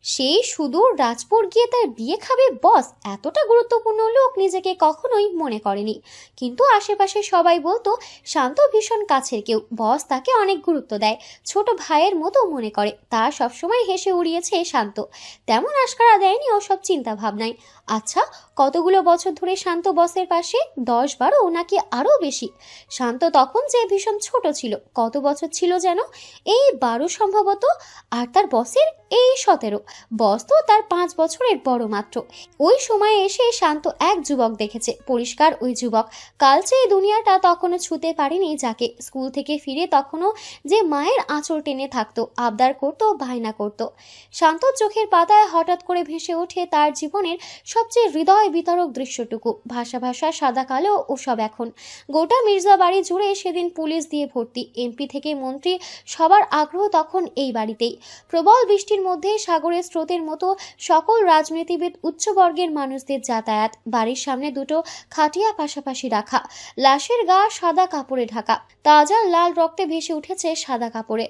সেই সুদূর রাজপুর গিয়ে তার বিয়ে খাবে বস, এতটা গুরুত্বপূর্ণ লোক নিজেকে কখনোই মনে করেনি। কিন্তু আশেপাশে সবাই বলতো শান্ত ভীষণ কাছের কেউ, বস তাকে অনেক গুরুত্ব দেয়, ছোট ভাইয়ের মতো মনে করে। তা সবসময় হেসে উড়িয়েছে শান্ত, তেমন আশকারা দেয়নি ওসব চিন্তা ভাবনায়। আচ্ছা, কতগুলো বছর ধরে শান্ত বসের পাশে? 10-12 নাকি আরও বেশি? শান্ত তখন যে ভীষণ ছোট ছিল, কত বছর ছিল যেন? এই 12 সম্ভবত, আর তার বসের এই 17। বস তো তার 5 বছরের বড় মাত্র। ওই সময়ে এসে শান্ত এক যুবক দেখেছে, পরিষ্কার ওই যুবক। কাল চেয়ে দুনিয়াটা তখনও ছুঁতে পারেনি যাকে। স্কুল থেকে ফিরে তখনও যে মায়ের আঁচল টেনে থাকতো, আবদার করতো, বায়না করতো। শান্তর চোখের পাতায় হঠাৎ করে ভেসে ওঠে তার জীবনের সবচেয়ে হৃদয় বিতরক দৃশ্যটুকু। ভাষা ভাষা সাদা কালো ওসব এখন। গোটা মির্জা বাড়ি জুড়ে সেদিন পুলিশ দিয়ে ভর্তি, এমপি থেকে মন্ত্রী সবার আগ্রহ তখন এই বাড়িতেই। প্রবল বৃষ্টির মধ্যে সাগরের স্রোতের মতো সকল রাজনীতিবিদ, উচ্চবর্গের মানুষদের যাতায়াত। বাড়ির সামনে দুটো খাটিয়া পাশাপাশি রাখা, লাশের গা সাদা কাপড়ে ঢাকা, তাজা লাল রক্তে ভেসে উঠেছে সাদা কাপড়ে।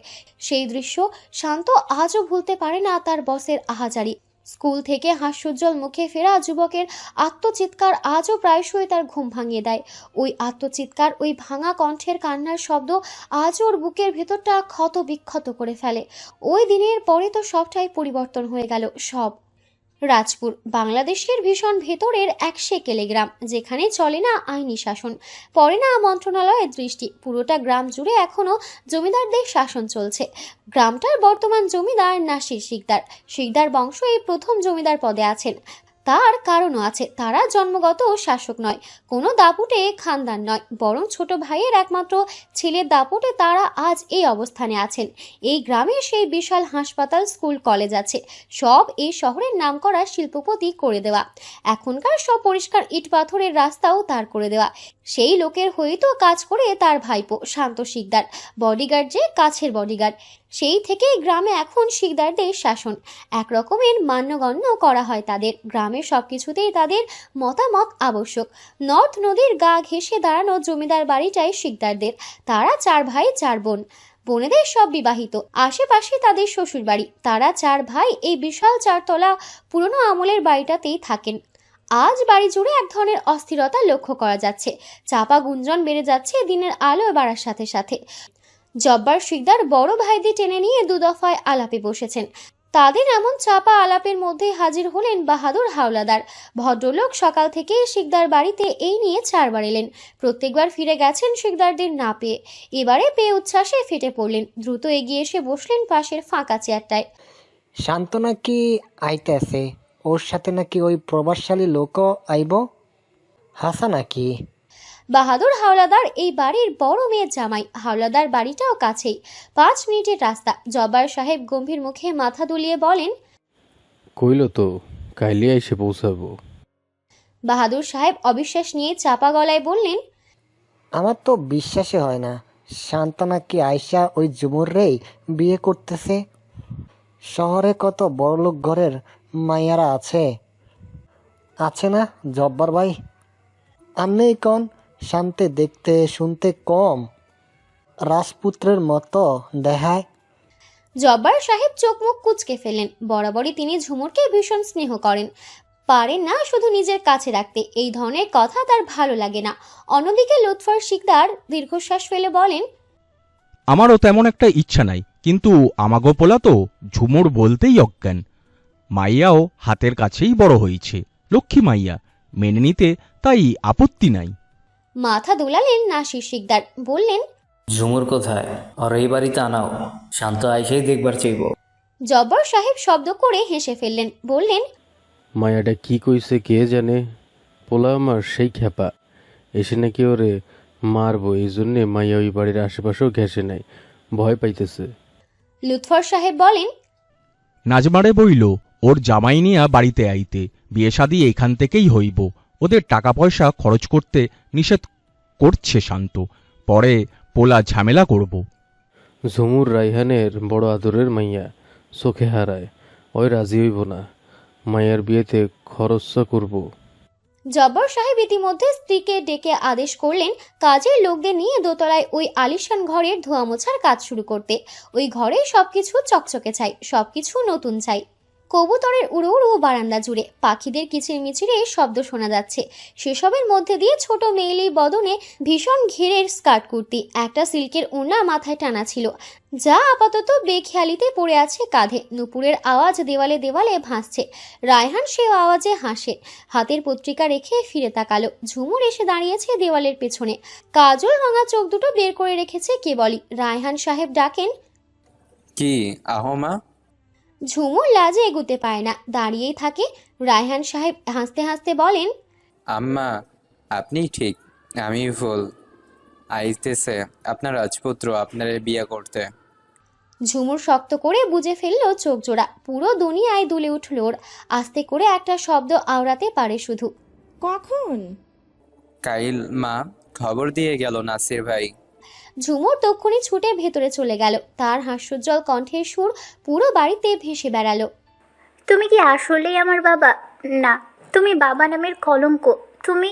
সেই দৃশ্য শান্ত আজও ভুলতে পারে না। তার বসের আহাজারি, স্কুল থেকে হাস্যোজ্জ্বল মুখে ফেরা যুবকের আত্মচিৎকার আজও প্রায়শই তার ঘুম ভাঙিয়ে দেয়। ওই আত্মচিৎকার, ওই ভাঙা কণ্ঠের কান্নার শব্দ আজও ওর বুকের ভেতরটা ক্ষত বিক্ষত করে ফেলে। ওই দিনের পরে তো সবটাই পরিবর্তন হয়ে গেল, সব। রাজপুর বাংলাদেশের ভীষণ ভেতরের এক সেকেলে গ্রাম, যেখানে চলে না আইনি শাসন, পড়ে না মন্ত্রণালয়ের দৃষ্টি। পুরোটা গ্রাম জুড়ে এখনো জমিদারদের শাসন চলছে। গ্রামটার বর্তমান জমিদার নাসির শিকদার। শিকদার বংশ এই প্রথম জমিদার পদে আছেন। তার কারণও আছে, তারা জন্মগত শাসক নয়, কোনো দাপুটে খানদান নয়, বরং ছোট ভাইয়ের একমাত্র ছেলের দাপুটে তারা আজ এই অবস্থানে আছেন। এই গ্রামে সেই বিশাল হাসপাতাল, স্কুল, কলেজ আছে, সব এই শহরের নামকরা শিল্পপতি করে দেওয়া। এখনকার সব পরিষ্কার ইট পাথরের রাস্তাও তার করে দেওয়া। সেই লোকের হয়েই তো কাজ করে তার ভাইপো শান্ত শিকদার, বডিগার্ড, যে কাছের বডিগার্ড। সেই থেকেই গ্রামে এখন শিকদারদের শাসন। একরকমের মান্যগণ্য করা হয় তাদের। গ্রামের সবকিছুতেই তাদের মতামত আবশ্যক। নর্থ নদীর গা ঘেঁষে দাঁড়ানো জমিদার বাড়িটাই শিকদারদের। তারা 4 ভাই 4 বোন, বোনেদের সব বিবাহিত। আশেপাশে তাদের শ্বশুর বাড়ি। তারা 4 ভাই এই বিশাল 4তলা পুরনো আমলের বাড়িটাতেই থাকেন। আজ বাড়ি জুড়ে এক ধরনের অস্থিরতা লক্ষ্য করা যাচ্ছে। চাপা গুঞ্জন বেড়ে যাচ্ছে দিনের আলো বাড়ার সাথে সাথে। জব্বার শিকদার বড় ভাইদের টেনে নিয়ে 2 দফায় আলাপে বসেছেন। তাদের এমন চাপা আলাপের মধ্যে হাজির হলেন বাহাদুর হাওলাদার। ভদ্রলোক সকাল থেকে শিকদার বাড়িতে এই নিয়ে 4 বার এলেন। প্রত্যেকবার ফিরে গেছেন শিকদারদের না পেয়ে। এবারে পেয়ে উচ্ছ্বাসে ফেটে পড়লেন। দ্রুত এগিয়ে এসে বসলেন পাশের ফাঁকা চেয়ারটায়। শান্ত নাকি আইতেছে? ওর সাথে নাকি ওই প্রভাবশালী লোকও আইব? হাসা নাকি? বাহাদুর হাওলাদার এই বাড়ির বড় মেয়ের জামাই। হাওলাদার বাড়িটাও কাছেই, 5 মিনিটের রাস্তা। জব্বার সাহেব গম্ভীর মুখে মাথা দুলিয়ে বলেন, কইল তো কাইলে এসে পৌঁছাবো। বাহাদুর সাহেব অবিশ্বাস নিয়ে চাপা গলায় বললেন, আমার তো বিশ্বাসই হয় না। শান্ত নাকি আয়শা ওই ঝুমুররেই বিয়ে করতেছে? শহরে কত বড়লোক ঘরের মাইয়ারা আছে, আছে না জব্বার ভাই? আপনি কোন শান্তে দেখতে শুনতে কম, রাজপুত্রের মতো দেখায়। জব্বার সাহেব চোখ মুখ কুঁচকে ফেললেন। বরাবরই তিনি ঝুমুরকে ভীষণ স্নেহ করেন, পারেন না শুধু নিজের কাছে রাখতে। এই ধরনের কথা তার ভালো লাগে না। অন্যদিকে লুৎফর শিকদার দীর্ঘশ্বাস ফেলে বলেন, আমারও তেমন একটা ইচ্ছা নাই, কিন্তু আমাগো পোলা তো ঝুমুর বলতেই অজ্ঞান। মাইয়াও হাতের কাছেই বড় হয়েছে, লক্ষ্মী মাইয়া, মেনে নিতে তাই আপত্তি নাই। মাথা দোলালেন নাসির শিকদার, বললেন, ঝুমুর কোথায়? আর এই বাড়িতে আনাও, শান্ত আইসেই দেখবার চাইব। জব্বার সাহেব শব্দ করে হেসে ফেললেন, বললেন, মায়াটা কি কইছে কে জানে। পোলা আমার সেই খেপা, এসে নাকি ওরে মারবো, এই জন্যে মাইয়া ওই বাড়ির আশেপাশেও ঘেঁষে নাই, ভয় পাইতেছে। লুৎফর সাহেব বলেন, নাজমারে বইল ওর জামাই নিয়া বাড়িতে আইতে, বিয়ে শাদি এখান থেকেই হইব। ওদের টাকা পয়সা খরচ করতে নিষেধ করছে শান্ত, পরে পোলা ঝামেলা করব। ঝুমুর রাইহানের বড় আদরের মাইয়া, চোখে হারায়, ওই রাজি হইব না। মাইয়ার বিয়েতে খরচ করব। জব্বার সাহেব ইতিমধ্যে স্ত্রীকে ডেকে আদেশ করলেন কাজের লোকদের নিয়ে দোতলায় ওই আলিশান ঘরের ধোয়া মোছার কাজ শুরু করতে। ওই ঘরে সবকিছু চকচকে চাই, সবকিছু নতুন চাই। কবুতরের উড়ো উড়ো বারান্দা জুড়ে পাখিদের কিচিরমিচিরে শব্দ শোনা যাচ্ছে। সেসবের মধ্যে দিয়ে ছোট মেয়েলি বদনে ভীষণ ঘেরের স্কার্ট কুর্তি, একটা সিল্কের ওড়না মাথায় টানা ছিল, যা আপাতত বেখেয়ালিতে পড়ে আছে কাঁধে। নুপুরের আওয়াজ দেওয়ালে দেওয়ালে ভাসছে। রায়হান সে আওয়াজে হাসে। হাতের পত্রিকা রেখে ফিরে তাকালো। ঝুমুর এসে দাঁড়িয়েছে দেওয়ালের পেছনে, কাজল রাঙা চোখ দুটো বের করে রেখেছে কেবলই। রায়হান সাহেব ডাকেন, কি আহমা? ঝুমুর লাজে এগুতে পায় না, দাঁড়িয়েই থাকে। রায়হান সাহেব হাসতে হাসতে বলেন, আম্মা আপনি ঠিক, আমি ভুল। আইতেছে আপনার রাজপুত্র আপনার বিয়ে করতে। ঝুমুর শক্ত করে বুঝে ফেললো চোখ জোড়া। পুরো দুনিয়ায় দুলে উঠল ওর। আস্তে করে একটা শব্দ আওড়াতে পারে শুধু, কখন? কাইল মা খবর দিয়ে গেল নাসির ভাই। ঝুমুর তক্ষুনি ছুটে ভেতরে চলে গেল। তার হাস্যোজ্জ্বল কণ্ঠের সুর পুরো বাড়িতে ভেসে বেড়ালো। তুমি কি আসলেই আমার বাবা? না, তুমি বাবা নামের কলঙ্ক। তুমি।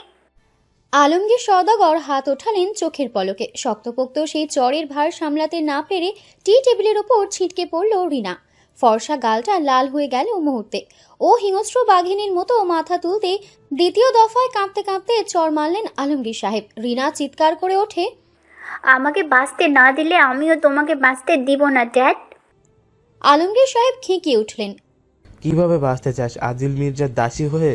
আলমগীর সওদাগর হাত ওঠালেন চোখের পলকে। শক্তপোক্ত সেই চরের ভার সামলাতে না পেরে টি টেবিলের ওপর ছিটকে পড়ল রিনা। ফর্সা গালটা লাল হয়ে গেল মুহূর্তে। ও হিংস্র বাঘিনীর মতো মাথা তুলতে দ্বিতীয় দফায় কাঁপতে কাঁপতে চর মারলেন আলমগীর সাহেব। রিনা চিৎকার করে ওঠে, আমাকে বাঁচতে না দিলে আমিও তোমাকে বাঁচতে দিব না ড্যাড। আলমগীর সাহেব খেঁকিয়ে উঠলেন, কিভাবে বাঁচতে চাস? আদিল মির্জার দাসী হয়ে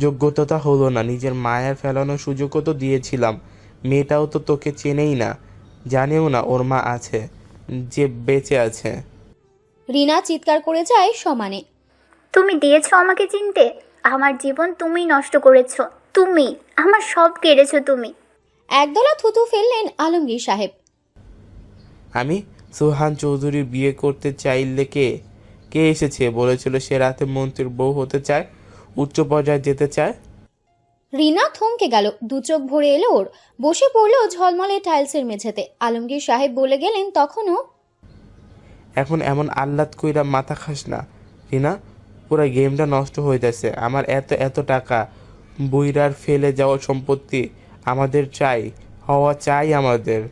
যোগ্যতা হলো না, নিজের মায়ের ফেলানোর সুযোগও তো দিয়েছিলাম। মেয়েটাও তো তোকে চেনেই না, জানেও না ওর মা আছে, যে বেঁচে আছে। রিনা চিৎকার করে যায় সমানে, তুমি দিয়েছো আমাকে চিনতে? আমার জীবন তুমি নষ্ট করেছো, তুমি আমার সব কেড়েছো তুমি। একদলা থুতু ফেললেন আলমগীর সাহেব। আমি সোহান চৌধুরীর বিয়ে করতে চাইলে কে কে এসেছে বলেছিল সে রাতে মন্ত্রীর বউ হতে চায়, উচ্চ পর্যায়ে যেতে চায়? রিনা থমকে গেল, দু চোখ ভরে এলো ওর। বসে পড়লো ঝলমলে টাইলসের মেঝেতে। আলমগীর সাহেব বলে গেলেন তখনও, এখন এমন আহ্লাদ কইরা মাথা খাস না রিনা, পুরো গেমটা নষ্ট হয়ে যাচ্ছে। আমার এত এত টাকা, বুইরার ফেলে যাওয়া সম্পত্তি আমাদের চাই, হওয়া চাই আমাদের।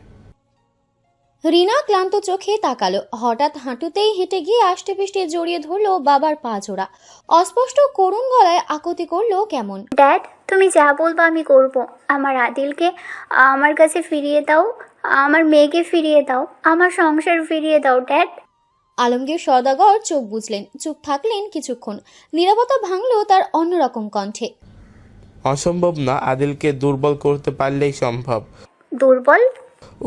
রিনা ক্লান্ত চোখে তাকালো। হঠাৎ হাঁটুতেই হেঁটে গিয়ে আষ্টে পিষ্টে জড়িয়ে ধরলো বাবার পা জোড়া। অস্পষ্ট করুণ গলায় আকুতি করলো কেমন, ড্যাড তুমি যা বলবো আমি করব। আমার আদিলকে আমার কাছে ফিরিয়ে দাও, আমার মেয়েকে ফিরিয়ে দাও, আমার সংসার ফিরিয়ে দাও ড্যাড। আলমগীর সওদাগর চোখ বুজলেন, চুপ থাকলেন কিছুক্ষণ। নীরবতা ভাঙল তার অন্যরকম কণ্ঠে। অসম্ভব না, আদিলকে দুর্বল করতে পারলেই সম্ভব। দুর্বল?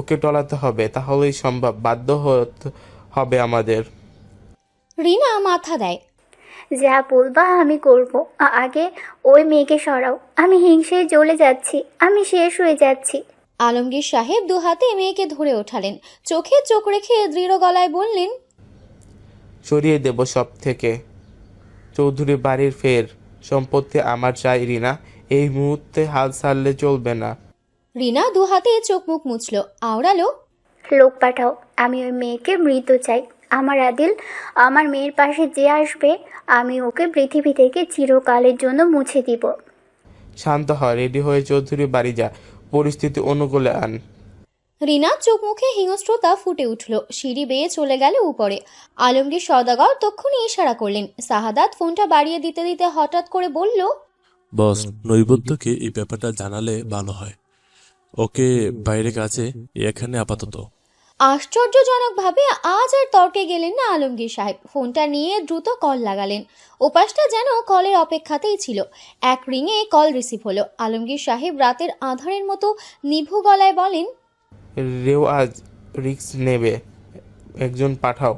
ওকে টলাতে হবে, তাহলেই সম্ভব। বাধ্য হতে হবে আমাদের। রিনা মাথা দেয়। যা বলবা আমি করব। আগে ওই মেয়েকে সরাও। আমি হিংসায় জ্বলে যাচ্ছি, আমি শেষ হয়ে যাচ্ছি। আলমগীর সাহেব দু হাতে মেয়েকে ধরে ওঠালেন, চোখে চোখ রেখে দৃঢ় গলায় বললেন, সরিয়ে দেব সব থেকে। চৌধুরী বাড়ির ফের সম্পত্তি আমার চাই রিনা, এই মুহূর্তে হাল ছাড়লে চলবে না। রিনা দু হাতে চোখ মুখ মুছল, আওড়ালো, লোক পাঠাও। আমি ওই মেয়েকে মৃত চাই। আমার আদিল, আমার মেয়ের পাশে যে আসবে আমি ওকে পৃথিবী থেকে চিরকালের জন্য মুছে দিব। শান্ত হ, রেডি হয়ে চৌধুরী বাড়ি যা, পরিস্থিতি অনুকূলে আন। রিনা চোখ মুখে হিংস্রতা ফুটে উঠল, সিঁড়ি বেয়ে চলে গেল উপরে। আলমগীর সওদাগর তক্ষুনি ইশারা করলেন। সাহাদাত ফোনটা বাড়িয়ে দিতে দিতে হঠাৎ করে বলল, বস, নৈবদ্যকে এই ব্যাপারটা জানালে ভালো হয়। ওকে বাইরে কাছে, এখানে আপাতত। আশ্চর্যজনকভাবে আজ আর তর্কে গেলেন না আলমগীর সাহেব। ফোনটা নিয়ে দ্রুত কল লাগালেন। ওপাশটা যেন কলের অপেক্ষাতেই ছিল। এক রিংয়ে কল রিসিভ হলো। আলমগীর সাহেব রাতের আঁধারের মতো নিভু গলায় বলেন, রেওয়াজ রিস্ক নেবে, একজন পাঠাও।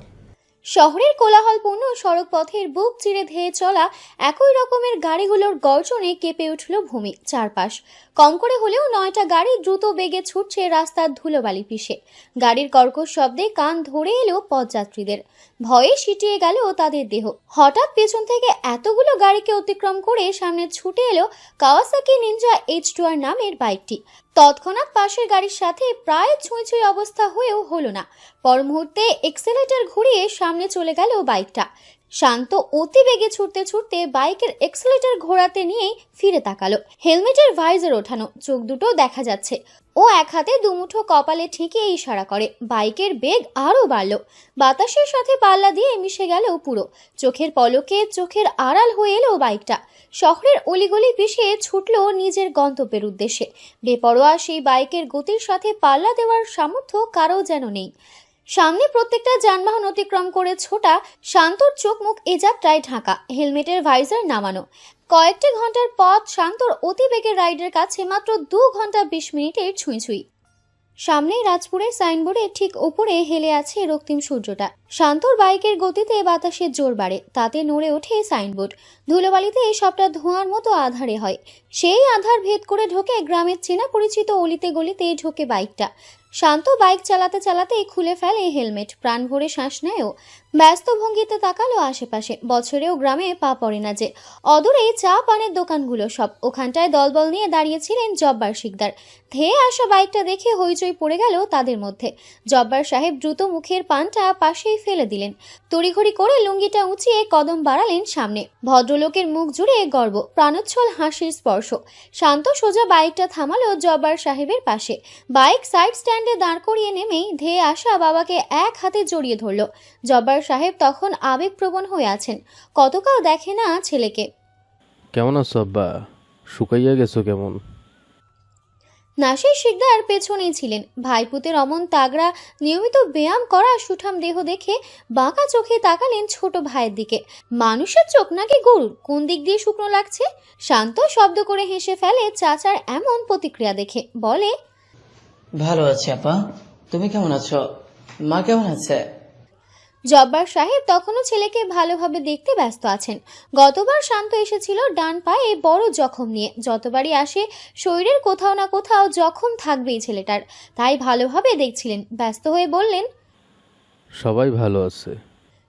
শহরের কোলাহলপূর্ণ সড়ক পথের বুক চিরে ধেয়ে চলা একই রকমের গাড়িগুলোর গর্জনে কেঁপে উঠল ভূমি চারপাশ। কম করে হলেও 9টা গাড়ি দ্রুত বেগে ছুটছে রাস্তার ধুলোবালি পিষে। গাড়ির কর্কশ শব্দে কান ধরে এলো পথযাত্রীদের। ভয়ে সিটিয়ে গেল তাদের দেহ। হঠাৎ পেছন থেকে এতগুলো গাড়িকে অতিক্রম করে সামনে ছুটে এলো কাওয়াসাকি নিনজা H2R নামের বাইকটি। তৎক্ষণাৎ পাশের গাড়ির সাথে প্রায় ছুঁই ছুঁই অবস্থা হয়েও হলো না। পর মুহূর্তে এক্সেলেটর ঘুরিয়ে সামনে চলে গেল বাইকটা। শান্ত অতি বেগে ছুটতে ছুটতে বাইকের এক্সেলেটর ঘোরাতে নিয়েই ফিরে তাকালো। হেলমেটের ভাইজার ওঠানো, চোখ দুটো দেখা যাচ্ছে। ও এক হাতে দুমুঠো কপালে ঠেকিয়ে ইশারা করে। বাইকের বেগ আরও বাড়ল, বাতাসের সাথে পাল্লা দিয়ে মিশে গেল পুরো। চোখের পলকে চোখের আড়াল হয়ে এলো বাইকটা। শহরের অলিগলি পিষে ছুটল নিজের গন্তব্যের উদ্দেশ্যে। বেপরোয়া সেই বাইকের গতির সাথে পাল্লা দেওয়ার সামর্থ্য কারও যেন নেই। সামনে প্রত্যেকটা যানবাহন অতিক্রম করে ছোটা শান্তর চোখ মুখ এ যাত্রায় ঢাকা, হেলমেটের ভাইজার নামানো। কয়েকটি ঘন্টার পথ শান্তর অতি বেগের রাইডের কাছে মাত্র 2 ঘন্টা 20 মিনিটের ছুঁই ছুঁই। সামনে রাজপুরের সাইনবোর্ডে ঠিক ওপরে হেলে আছে রক্তিম সূর্যটা। শান্তর বাইকের গতিতে বাতাসের জোর বাড়ে, তাতে নড়ে ওঠে সাইনবোর্ড। ধুলোবালিতে সবটা ধোঁয়ার মতো আধারে হয়। সেই আধার ভেদ করে ঢোকে গ্রামের চেনা পরিচিত অলিতে গলিতে ঢোকে বাইকটা। শান্ত বাইক চালাতে চালাতে খুলে ফেলে হেলমেট, প্রাণ ভরে শ্বাস নেয়ও। ব্যস্ত ভঙ্গিতে তাকালো আশেপাশে। বছরেও গ্রামে পা পড়ে না যে। অদূরে চা পানের দোকানগুলো সব। ওখানটায় দলবল নিয়ে দাঁড়িয়েছিলেন জব্বার শিকদার। ধেয়ে আসা বাইকটা দেখে হইচই পড়ে গেল তাদের মধ্যে। জব্বার সাহেব দ্রুত মুখের পানটা পাশেই ফেলে দিলেন। তড়িঘড়ি করে লুঙ্গিটা উঁচিয়ে কদম বাড়ালেন সামনে। ভদ্রলোকের মুখ জুড়ে গর্ব, প্রাণোচ্ছল হাসির স্পর্শ। শান্ত সোজা বাইকটা থামালো জব্বার সাহেবের পাশে। বাইক সাইড স্ট্যান্ডে দাঁড় করিয়ে নেমেই ধেয়ে আসা বাবাকে এক হাতে জড়িয়ে ধরল। জব্বার সাহেব তখন আবেগপ্রবণ হয়ে আছেন। কতকাল দেখে না ছেলেকে। কেমন আছো আব্বা? শুকাইয়া গেছো কেমন? নাসির শিকদার পেছনেই ছিলেন। ভাইপুতের অমন তাগড়া নিয়মিত ব্যায়াম করা সুঠাম দেহ দেখে বাঁকা চোখে তাকালেন ছোট ভাইয়ের দিকে। মানুষের চোখ নাকি গরুর, কোন দিক দিয়ে শুকনো লাগছে? শান্ত শব্দ করে হেসে ফেলে চাচার এমন প্রতিক্রিয়া দেখে, বলে, ভালো আছি আপা, তুমি কেমন আছো? মা কেমন আছে? জব্বার সাহেব তখনও ছেলেকে ভালোভাবে দেখতে ব্যস্ত আছেন। গতবার শান্ত এসেছিল ডান পায়ে বড় জখম নিয়ে। যতবারই আসে শরীরের কোথাও না কোথাও জখম থাকবেই ছেলেটার, তাই ভালোভাবে দেখছিলেন। ব্যস্ত হয়ে বললেন, সবাই ভালো আছে।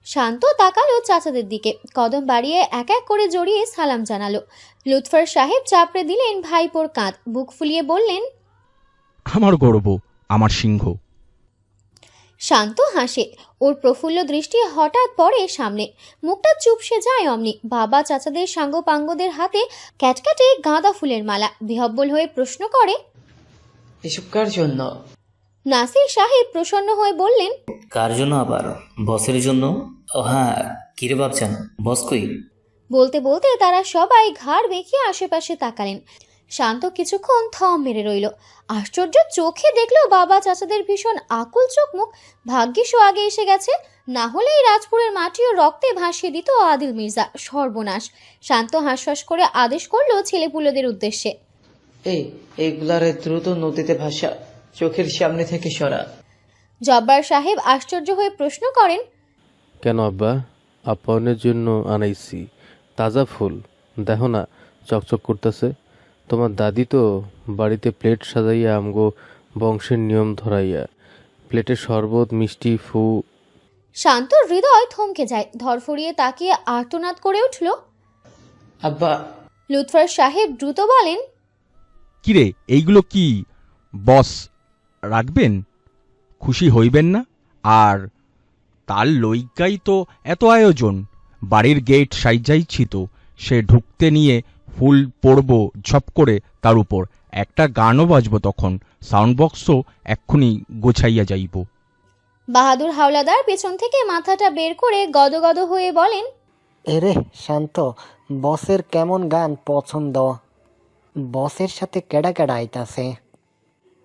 শান্ত তাকালো চাচাদের দিকে, কদম বাড়িয়ে এক এক করে জড়িয়ে সালাম জানালো। লুৎফর সাহেব চাপড়ে দিলেন ভাইপোর কাঁধ, বুক ফুলিয়ে বললেন, আমার গর্ব, আমার সিংহ। শান্ত হাসে। ওর প্রফুল্ল দৃষ্টি হঠাৎ পড়ে সামনে। মুখটা চুপসে যায় অমনি। বাবা চাচাদের সাঙ্গপাঙ্গদের হাতে ক্যাটক্যাটে গাঁদা ফুলের মালা। বিহব্বল হয়ে প্রশ্ন করে, এসব কার জন্য? নাসির সাহেব প্রসন্ন হয়ে বললেন, কার জন্য আবার? বসের জন্য। ও হ্যাঁ, কিরে ভাবছেন বস কই? বলতে বলতে তারা সবাই ঘাড় বেঁকিয়ে আশেপাশে তাকালেন। শান্ত কিছুক্ষণ থম মেরে রইল। আশ্চর্য চোখে দেখলো বাবা চাচাদের ভীষণ আকুল চোখ মুখ। ভাগ্যিস ও আগে এসে গেছে, না হলে এই রাজপুরের মাটিও রক্তে ভাসিয়ে দিত আদিল মির্জা। সর্বনাশ। শান্ত হাঁসফাঁস করে আদেশ করলো ছেলেপুলেদের উদ্দেশ্যে, এইগুলারে দ্রুত নদীতে ভাসা, চোখের সামনে থেকে সরা। জব্বার সাহেব আশ্চর্য হয়ে প্রশ্ন করেন, কেন আব্বা? আপ্যায়নের জন্য আনাইছি তাজা ফুল, দেখো না চকচক করতেছে। তোমার দাদি তো বাড়িতে প্লেট সাজাইয়া আমগো বংশের নিয়ম ধরাইয়া প্লেটে শরবত মিষ্টি ফু। শান্ত হৃদয় থমকে যায়। ধরফড়িয়ে তাকিয়ে আর্তনাদ করে উঠল, আব্বা। লুৎফর সাহেব দ্রুত বলেন, কিরে এইগুলো কি বস রাখবেন? খুশি হইবেন না? আর তার লইকাই তো এত আয়োজন। বাড়ির গেট সাইজাইছি তো, সে ঢুকতে নিয়ে ফুল পড়ব ঝপ করে, তার উপর একটা গানও বাজব, তখন সাউন্ড বক্সও এক্ষুনি গোছাইয়া যাইব। বাহাদুর হাওলাদার পেছন থেকে মাথাটা বের করে গদগদ হয়ে বলেন, এরে শান্ত, বসের কেমন গান পছন্দ? বসের সাথে কেডা কেডা আইতাছে?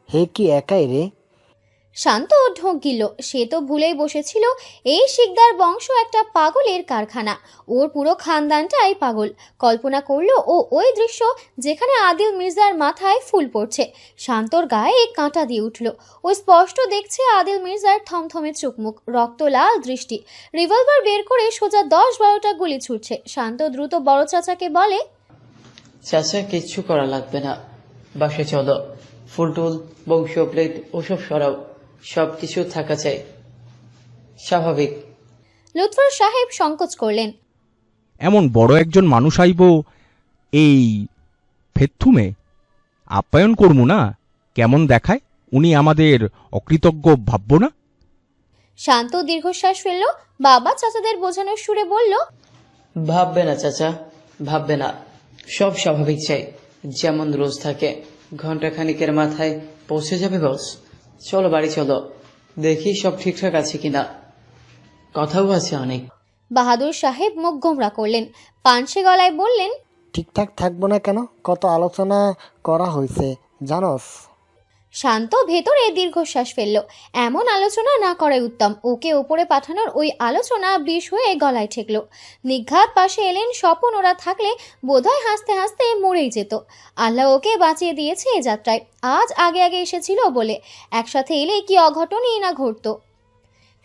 হে কি একাই রে? শান্ত ঢোক গিল। সে তো ভুলেই বসেছিল এই শিকদার বংশ একটা পাগলের কারখানা, ওর পুরো খানদানটাই পাগল। কল্পনা করলো ও ওই দৃশ্য যেখানে আদিল মির্জার মাথায় ফুল পড়ছে। শান্তর গায়ে কাঁটা দিয়ে উঠল। ও স্পষ্ট দেখছে আদিল মির্জার থমথমে চোখমুখ, রক্ত লাল দৃষ্টি। রিভলভার বের করে সোজা 10-12টা গুলি ছুটছে। শান্ত দ্রুত বড় চাচাকে বলে, চাচা, কিচ্ছু করা লাগবে না, বাসে চলো। ফুলটুল, বংশ প্লেট ওসব সরাও, সব কিছু থাকা চাই স্বাভাবিক। লুৎফর সাহেব সংকোচ করলেন, এমন বড় একজন মানুষ আইব এই ফেথুমে, আপ্যায়ন করমু না? কেমন দেখায়? উনি আমাদের অকৃতজ্ঞ ভাবব না? শান্ত দীর্ঘশ্বাস ফেলল। বাবা চাচাদের বোঝানোর সুরে বলল, ভাববে না চাচা, ভাববে না, সব স্বাভাবিক চাই, যেমন রোজ থাকে। ঘন্টা খানিকের মাথায় পৌঁছে যাবে বস। চলো বাড়ি চলো, দেখি সব ঠিকঠাক আছে কিনা, কথাও আছে অনেক। বাহাদুর সাহেব মুখ গোমরা করলেন, পানসে গলায় বললেন, ঠিকঠাক থাকবো না কেন? কত আলোচনা করা হয়েছে জানোস? শান্ত ভেতরে দীর্ঘশ্বাস ফেলল। এমন আলোচনা না করাই উত্তম। ওকে ওপরে পাঠানোর ওই আলোচনা বিষ হয়ে গলায় ঠেকল। নিঘাত পাশে এলেন স্বপন। ওরা থাকলে বোধহয় হাসতে হাসতে মরেই যেত। আল্লাহ ওকে বাঁচিয়ে দিয়েছে এ যাত্রায়। আজ আগে আগে এসেছিল বলে একসাথে এলে কি অঘটনই না ঘটত।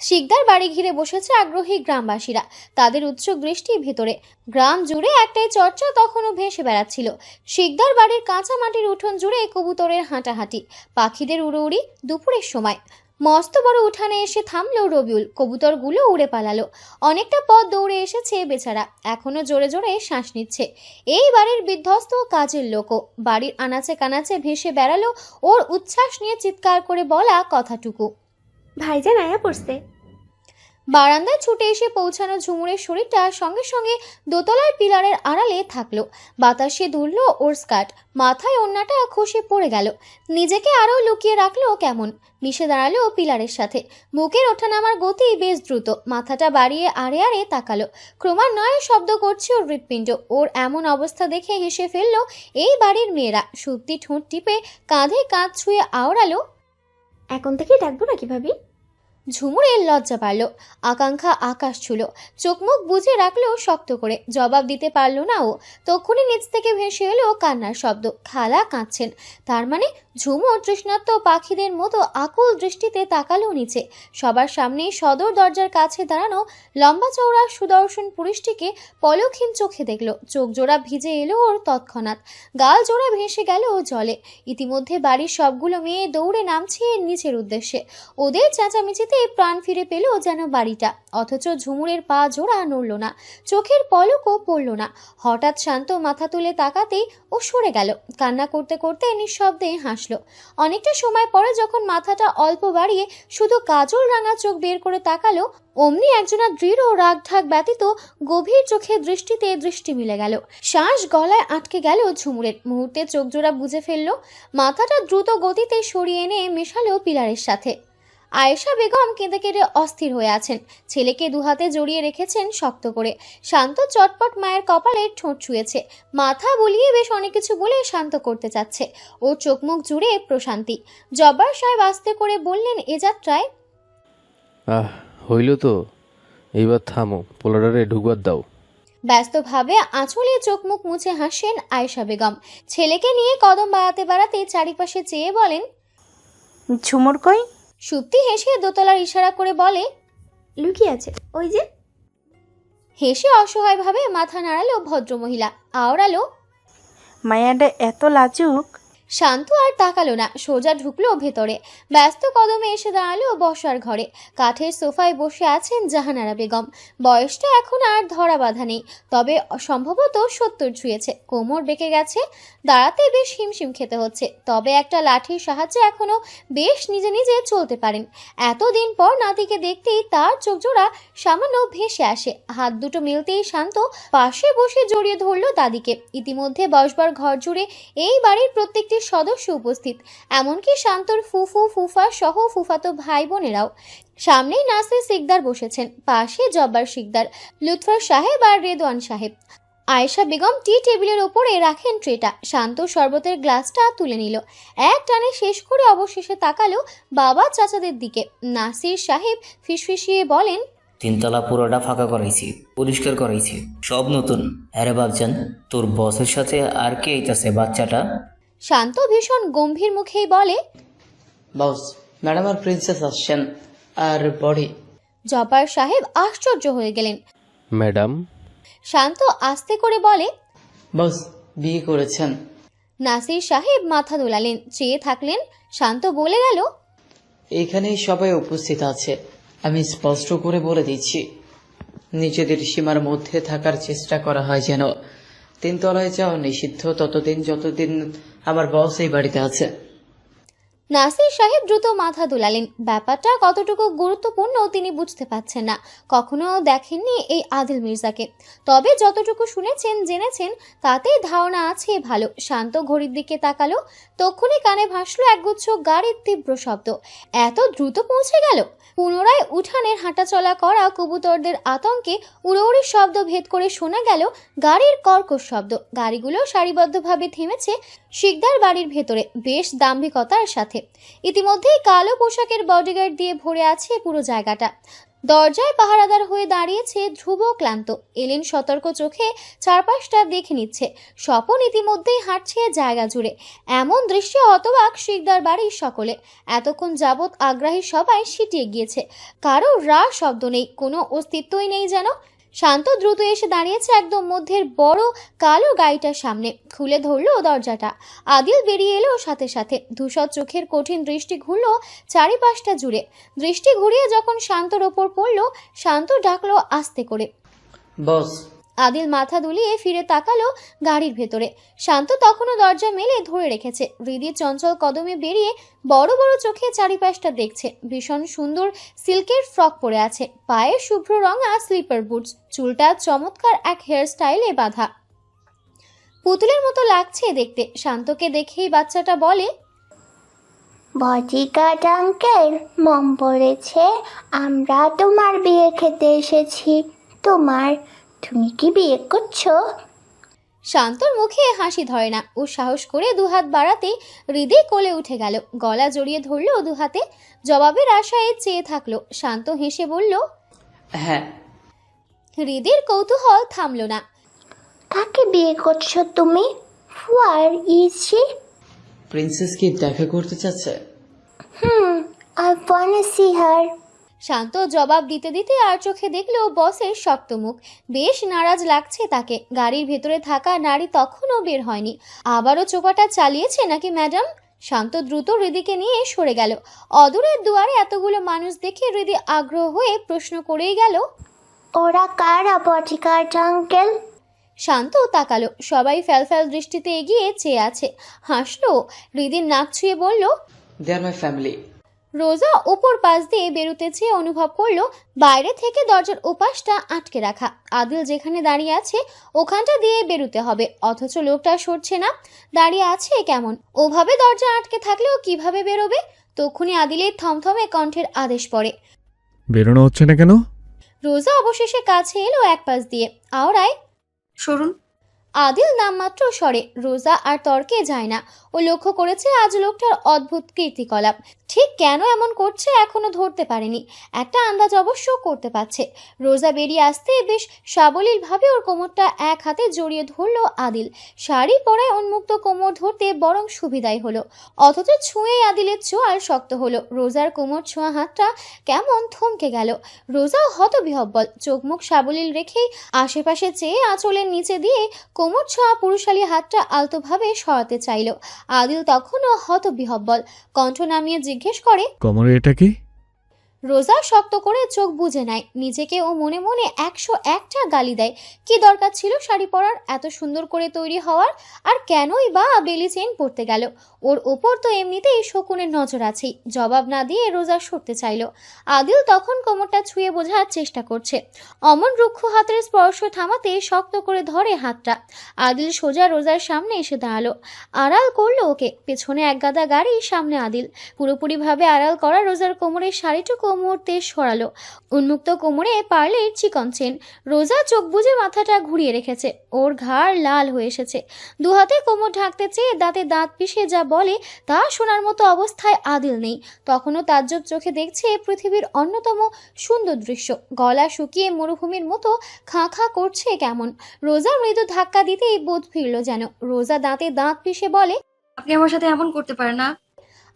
শিকদার বাড়ি ঘিরে বসেছে আগ্রহী গ্রামবাসীরা, তাদের উৎসুক দৃষ্টি ভেতরে। গ্রাম জুড়ে একটাই চর্চা তখনও ভেসে বেড়াচ্ছিল। শিকদার বাড়ির কাঁচা মাটির উঠোন জুড়ে কবুতরের হাঁটাহাঁটি, পাখিদের উড়োউড়ি। দুপুরের সময় মস্ত বড় উঠানে এসে থামলো রবিউল। কবুতরগুলো উড়ে পালালো। অনেকটা পথ দৌড়ে এসেছে বেচারা, এখনো জোরে জোরে শ্বাস নিচ্ছে। এই বাড়ির বিধ্বস্ত কাজের লোকও বাড়ির আনাচে কানাচে ভেসে বেড়ালো ওর উচ্ছ্বাস নিয়ে চিৎকার করে বলা কথাটুকু। ভাইজান আয়া পড়ছে। বারান্দায় ছুটে এসে পৌঁছানো ঝুমুরের শরীরটা সঙ্গে সঙ্গে দোতলার পিলারের আড়ালে থাকলো। বাতাসে দুলল ওর স্কার্ট, মাথায় ওড়নাটা খসে পড়ে গেল। নিজেকে আরও লুকিয়ে রাখলো কেমন, মিশে দাঁড়ালো পিলারের সাথে। বুকের ওঠানামার গতি বেশ দ্রুত। মাথাটা বাড়িয়ে আড়ে আড়ে তাকালো। ক্রমান্বয়ে শব্দ করছে ওর হৃৎপিণ্ড। ওর এমন অবস্থা দেখে হেসে ফেলল এই বাড়ির মেয়েরা। সত্যি ঠোঁট টিপে কাঁধে কাঁধ ছুঁয়ে আওড়ালো, এখন থেকে ডাকবো নাকি ভাবি? ঝুমুরের লজ্জা পারল, আকাঙ্ক্ষা আকাশ ছুল। চোখ মুখ বুঝে রাখলো শক্ত করে, জবাব দিতে পারল না ও। তখনই নিচ থেকে ভেসে এলো কান্নার শব্দ। খালা কাঁদছেন, তার মানে ঝুমুর তৃষ্ণার্ত পাখিদের মতো আকুল দৃষ্টিতে তাকালো নিচে। সবার সামনেই সদর দরজার কাছে দাঁড়ানো লম্বা চওড়া সুদর্শন পুরুষটিকে পলকহীন চোখে দেখলো। চোখ জোড়া ভিজে এলো ওর তৎক্ষণাৎ, গাল জোড়া ভেসে গেল ও জলে। ইতিমধ্যে বাড়ির সবগুলো মেয়ে দৌড়ে নামছে নিচের উদ্দেশ্যে। ওদের চেঁচামেচিতে প্রাণ ফিরে পেল যেন বাড়িটা। অথচ ঝুমুরের পা জোড়া নড়ল না, চোখের পলকও পড়ল না। হঠাৎ শান্ত মাথা তুলে তাকাতেই ও সরে গেল। কান্না করতে করতে নিঃশব্দে হাসলো। অনেকটা সময় পরে যখন মাথাটা অল্প বাড়িয়ে শুধু কাজল রাঙা চোখ বের করে তাকালো, অমনি একজনা দৃঢ় রাগ ঢাক ব্যতীত গভীর চোখে দৃষ্টিতে দৃষ্টি মিলে গেল। শ্বাস গলায় আটকে গেল ঝুমুরের। মুহূর্তে চোখ জোড়া বুঝে ফেললো। মাথাটা দ্রুত গতিতে সরিয়ে এনে মেশালো পিলারের সাথে। আয়েশা বেগম কেঁদে কেঁদে অস্থির হয়ে আছেন। ছেলেকে দুহাতে জড়িয়ে রেখেছেন শক্ত করে। শান্ত চটপট মায়ের কপালে ঠোঁট ছুঁয়েছে, মাথা বুলিয়ে বেশ অনেক কিছু বলে শান্ত করতে চাচ্ছে। ওর চোখ মুখ জুড়ে প্রশান্তি। জব্বার সাহেব আস্তে করে বললেন, এ যাত্রায় হইল তো, এইবার থামো, পোলাডারে ঢুকবার দাও। ব্যস্তভাবে আঁচলে চোখ মুখ মুছে হাসেন আয়েশা বেগম। ছেলেকে নিয়ে কদম বাড়াতে বাড়াতে চারিপাশে চেয়ে বলেন, ঝুমুর কই? সুপ্তি হেসে দোতলার ইশারা করে বলে, লুকিয়ে আছে ওই যে। হেসে অসহায়ভাবে মাথা নাড়ালো ভদ্রমহিলা, আওড়ালো, মায়াটা এত লাজুক। শান্ত আর তাকালো না, সোজা ঢুকলো ভেতরে। ব্যস্ত কদমে এসে দাঁড়ালো বসার ঘরে। কাঠের সোফায় বসে আছেন জাহানারা বেগম। বয়সটা এখন আর ধরা বাঁধা নেই, তবে সম্ভবত 70 ছুঁয়েছে। কোমর বেঁকে গেছে, দাঁড়াতে বেশ হিমশিম খেতে হচ্ছে, তবে একটা লাঠির সাহায্যে এখনো বেশ নিজে নিজে চলতে পারেন। এতদিন পর নাতিকে দেখতেই তার চোখ জোড়া সামান্য ভেসে আসে। হাত দুটো মিলতেই শান্ত পাশে বসে জড়িয়ে ধরল দাদিকে। ইতিমধ্যে বসবার ঘর জুড়ে এই বাড়ির প্রত্যেকটি সদস্য উপস্থিত, এমনকি শান্তর ফুফু ফুফা সহ ফুফাতো ভাই বোনেরাও। সামনেই নাসির সিকদার বসেছেন, পাশে জব্বার সিকদার, লুৎফর সাহেব আর রেদওয়ান সাহেব। আয়েশা বেগম টি টেবিলের ওপরে রাখেন ট্রেটা। শান্ত শরবতের গ্লাসটা তুলে নিল, এক টানে শেষ করে অবশেষে তাকালো বাবা চাচাদের দিকে। নাসির সাহেব ফিসফিসিয়ে বলেন, 3 তলা পুরোটা ফাঁকা করাইছি, পরিষ্কার করাইছি, সব নতুন। আরে বাপজান, তোর বসের সাথে আর কে আইতাছে বাচ্চাটা? শান্ত ভীষণ গম্ভীর মুখেই বলে, বস, ম্যাডাম আর প্রিন্সেস আসছেন, আর বডি। জব্বার সাহেব আশ্চর্য হয়ে গেলেন। ম্যাডাম? শান্ত আস্তে করে বলে, বস বিয়ে করেছেন। নাসির সাহেব মাথা দোলালেন, চেয়ে থাকলেন। শান্ত বলে গেল, এখানে সবাই উপস্থিত আছে, আমি স্পষ্ট করে বলে দিচ্ছি, নিজেদের সীমার মধ্যে থাকার চেষ্টা করা হয় যেন। 3 তলায় যাওয়া নিষিদ্ধ ততদিন যতদিন আমার বস এই বাড়িতে আছে। নাসির সাহেব দ্রুত মাথা দোলালেন। ব্যাপারটা কতটুকু গুরুত্বপূর্ণ তিনি বুঝতে পারছেন না। কখনো দেখেননি এই আদিল মির্জাকে, তবে যতটুকু শুনেছেন জেনেছেন তাতেই ধারণা আছে ভালো। শান্ত ঘড়ির দিকে তাকালো, তক্ষুনি কানে ভাসলো একগুচ্ছ গাড়ির তীব্র শব্দ। এত দ্রুত পৌঁছে গেল? পুনরায় উঠানের হাঁটাচলা করা কবুতরদের আতঙ্কে উড়োউড়ির শব্দ ভেদ করে শোনা গেল গাড়ির কর্কশ শব্দ। গাড়িগুলো সারিবদ্ধভাবে থেমেছে শিকদার বাড়ির ভেতরে, বেশ দাম্ভিকতার সাথে। ইতিমধ্যেই কালো পোশাকের বডিগার্ড দিয়ে ভরে আছে পুরো জায়গাটা। দরজায় পাহারাদার হয়ে দাঁড়িয়েছে ধ্রুব ক্লান্ত। এলেন সতর্ক চোখে চারপাশটা দেখে নিচ্ছে। স্বপন ইতিমধ্যেই হাঁটছে জায়গা জুড়ে। এমন দৃশ্যে হতবাক শিকদার বাড়ির সকলে। এতক্ষণ যাবৎ আগ্রাহী সবাই সিটিয়ে গিয়েছে, কারো রা শব্দ নেই, কোনো অস্তিত্বই নেই যেন। শান্ত দ্রুত এসে দাঁড়িয়েছে একদম মধ্যের বড় কালো গাড়িটার সামনে, খুলে ধরলো দরজাটা। আদিল বেরিয়ে এলো সাথে সাথে। ধূসর চোখের কঠিন দৃষ্টি ঘুরলো চারিপাশটা জুড়ে। দৃষ্টি ঘুরিয়ে যখন শান্তর ওপর পড়লো, শান্ত ডাকলো আস্তে করে, বস। আদিল মাথা দুলিয়ে ফিরে তাকালো গাড়ির ভেতরে। শান্ত তখনও দরজা মেলে ধরে রেখেছে। হৃদি চঞ্চল কদমে বেরিয়ে বড় বড় চোখে চারিপাশটা দেখছে। ভীষণ সুন্দর সিল্কের ফ্রক পরে আছে, পায়ে শুভ্র রঙা স্লিপার বুটস, চুলটা চমৎকার এক হেয়ার স্টাইলে বাঁধা, পুতুলের মতো লাগছে দেখতে। শান্তকে দেখেই বাচ্চাটা বলে, বডিগার্ড আঙ্কেল, মম পড়েছে, আমরা তোমার বিয়ে খেতে এসেছি। তুমি কি বিয়ে করছো? শান্তর মুখে হাসি ধরে না। ও সাহস করে দুহাত বাড়াতেই হৃদি কোলে উঠে গেল, গলা জড়িয়ে ধরলো দুহাতে। জবাবের আশায় চেয়ে থাকলো। শান্ত হেসে বলল, হ্যাঁ। হৃদির কৌতূহল থামলো না। কাকে বিয়ে করছো তুমি? Where is she? প্রিন্সেস কি দেখা করতে চাচ্ছে? আই ওয়ান্না সি হার। শান্ত জবাব দিতে দিতে আর চোখে দেখলো বসের শক্ত মুখ। বেশ নারাজ লাগছে তাকে। গাড়ির ভেতরে থাকা নারী তখনও বের হয়নি। আবারও চোপাটা চালিয়েছে নাকি ম্যাডাম? শান্ত দ্রুত হৃদিকে নিয়ে সরে গেল। অদূরের দুয়ারে এতগুলো মানুষ দেখে হৃদি আগ্রহ হয়ে প্রশ্ন করেই গেল, ওরা কারা বডিগার্ড আঙ্কেল? শান্ত তাকালো। সবাই ফ্যালফ্যাল দৃষ্টিতে এগিয়ে চেয়ে আছে। হাসলো। হৃদির নাক ছুঁয়ে বলল, দে আর মাই ফ্যামিলি। রোজা উপর পাশ দিয়ে বেরোতে চেয়ে অনুভব করলো বাইরে থেকে দরজার ওপাশটা আটকে রাখা। আদিল যেখানে দাঁড়িয়ে আছে ওখানটা দিয়ে বেরোতে হবে, অথচ লোকটা সরছে না, দাঁড়িয়ে আছে কেমন। ওভাবে দরজা আটকে থাকলেও কিভাবে বেরোবে? তক্ষুনি আদিলের থমথমে কণ্ঠের আদেশ পড়ে। বেরোনো হচ্ছে না কেন? রোজা অবশেষে কাছে এলো এক পাশ দিয়ে। আওড়ায়, সরুন। আদিল নামমাত্র স্বরে। রোজা আর তর্কে যায় না। ও লক্ষ্য করেছে আজ লোকটার অদ্ভুত কীর্তিকলাপ। ঠিক কেন এমন করছে এখনো ধরতে পারেনি, একটা আন্দাজ অবশ্য করতে পারছে। রোজা বেরিয়ে আসতে বেশ সাবলীলভাবে ওর কোমরটা এক হাতে জড়িয়ে ধরলো আদিল। শাড়ি পরায় উন্মুক্ত কোমর ধরতে বরং সুবিধাই হলো, অথচ ছুঁয়ে আদিলের চোয়াল শক্ত হলো। রোজার কোমর ছোঁয়া হাতটা কেমন থমকে গেল। রোজাও হতবিহ্বল, চোখ মুখ সাবলীল রেখেই আশেপাশে চেয়ে আঁচলের নিচে দিয়ে কোমর ছোঁয়া পুরুষালী হাতটা আলতোভাবে সরাতে চাইল। আদিল তখনও হতবিহ্বল, কণ্ঠ নামিয়ে জিজ্ঞেস করে, কোমরে এটা কি? রোজা শক্ত করে চোখ বুজে নেয় নিজেকে। ও মনে মনে 101টা গালি দেয়। কি দরকার ছিল শাড়ি পরার, এত সুন্দর করে তৈরি হওয়ার? আর কেনই বা বেলি চেইন পরতে গেল? ওর ওপর তো এমনিতেই শকুনের নজর আছেই। জবাব না দিয়ে রোজা সরতে চাইল। আদিল তখন কোমরটা ছুঁয়ে বোঝার চেষ্টা করছে। অমন রুক্ষ হাতের স্পর্শ থামাতে শক্ত করে ধরে হাতটা। আদিল সোজা রোজার সামনে এসে দাঁড়ালো, আড়াল করলো ওকে। পেছনে একগাদা গাড়ি, সামনে আদিল। পুরোপুরিভাবে আড়াল করা রোজার কোমরের শাড়িটুকু মুহূর্তে সরালো। উন্মুক্ত কোমরে পার্লের চিকন চেন। রোজা চোখ বুজে মাথাটা ঘুরিয়ে রেখেছে। ওর ঘাড় লাল হয়ে এসেছে। দু হাতে কোমর ঢাকতে চেয়ে দাঁতে দাঁত পিষে যা বলে তা শোনার মতো অবস্থায় আদিল নেই। তখনও তাজ্জব চোখে দেখছে পৃথিবীর অন্যতম সুন্দর দৃশ্য। গলা শুকিয়ে মরুভূমির মতো খাঁ খাঁ করছে কেমন। রোজা মৃদু ধাক্কা দিতেই বোধ ফিরল যেন। রোজা দাঁতে দাঁত পিষে বলে, আপনি আমার সাথে এমন করতে পারেন না।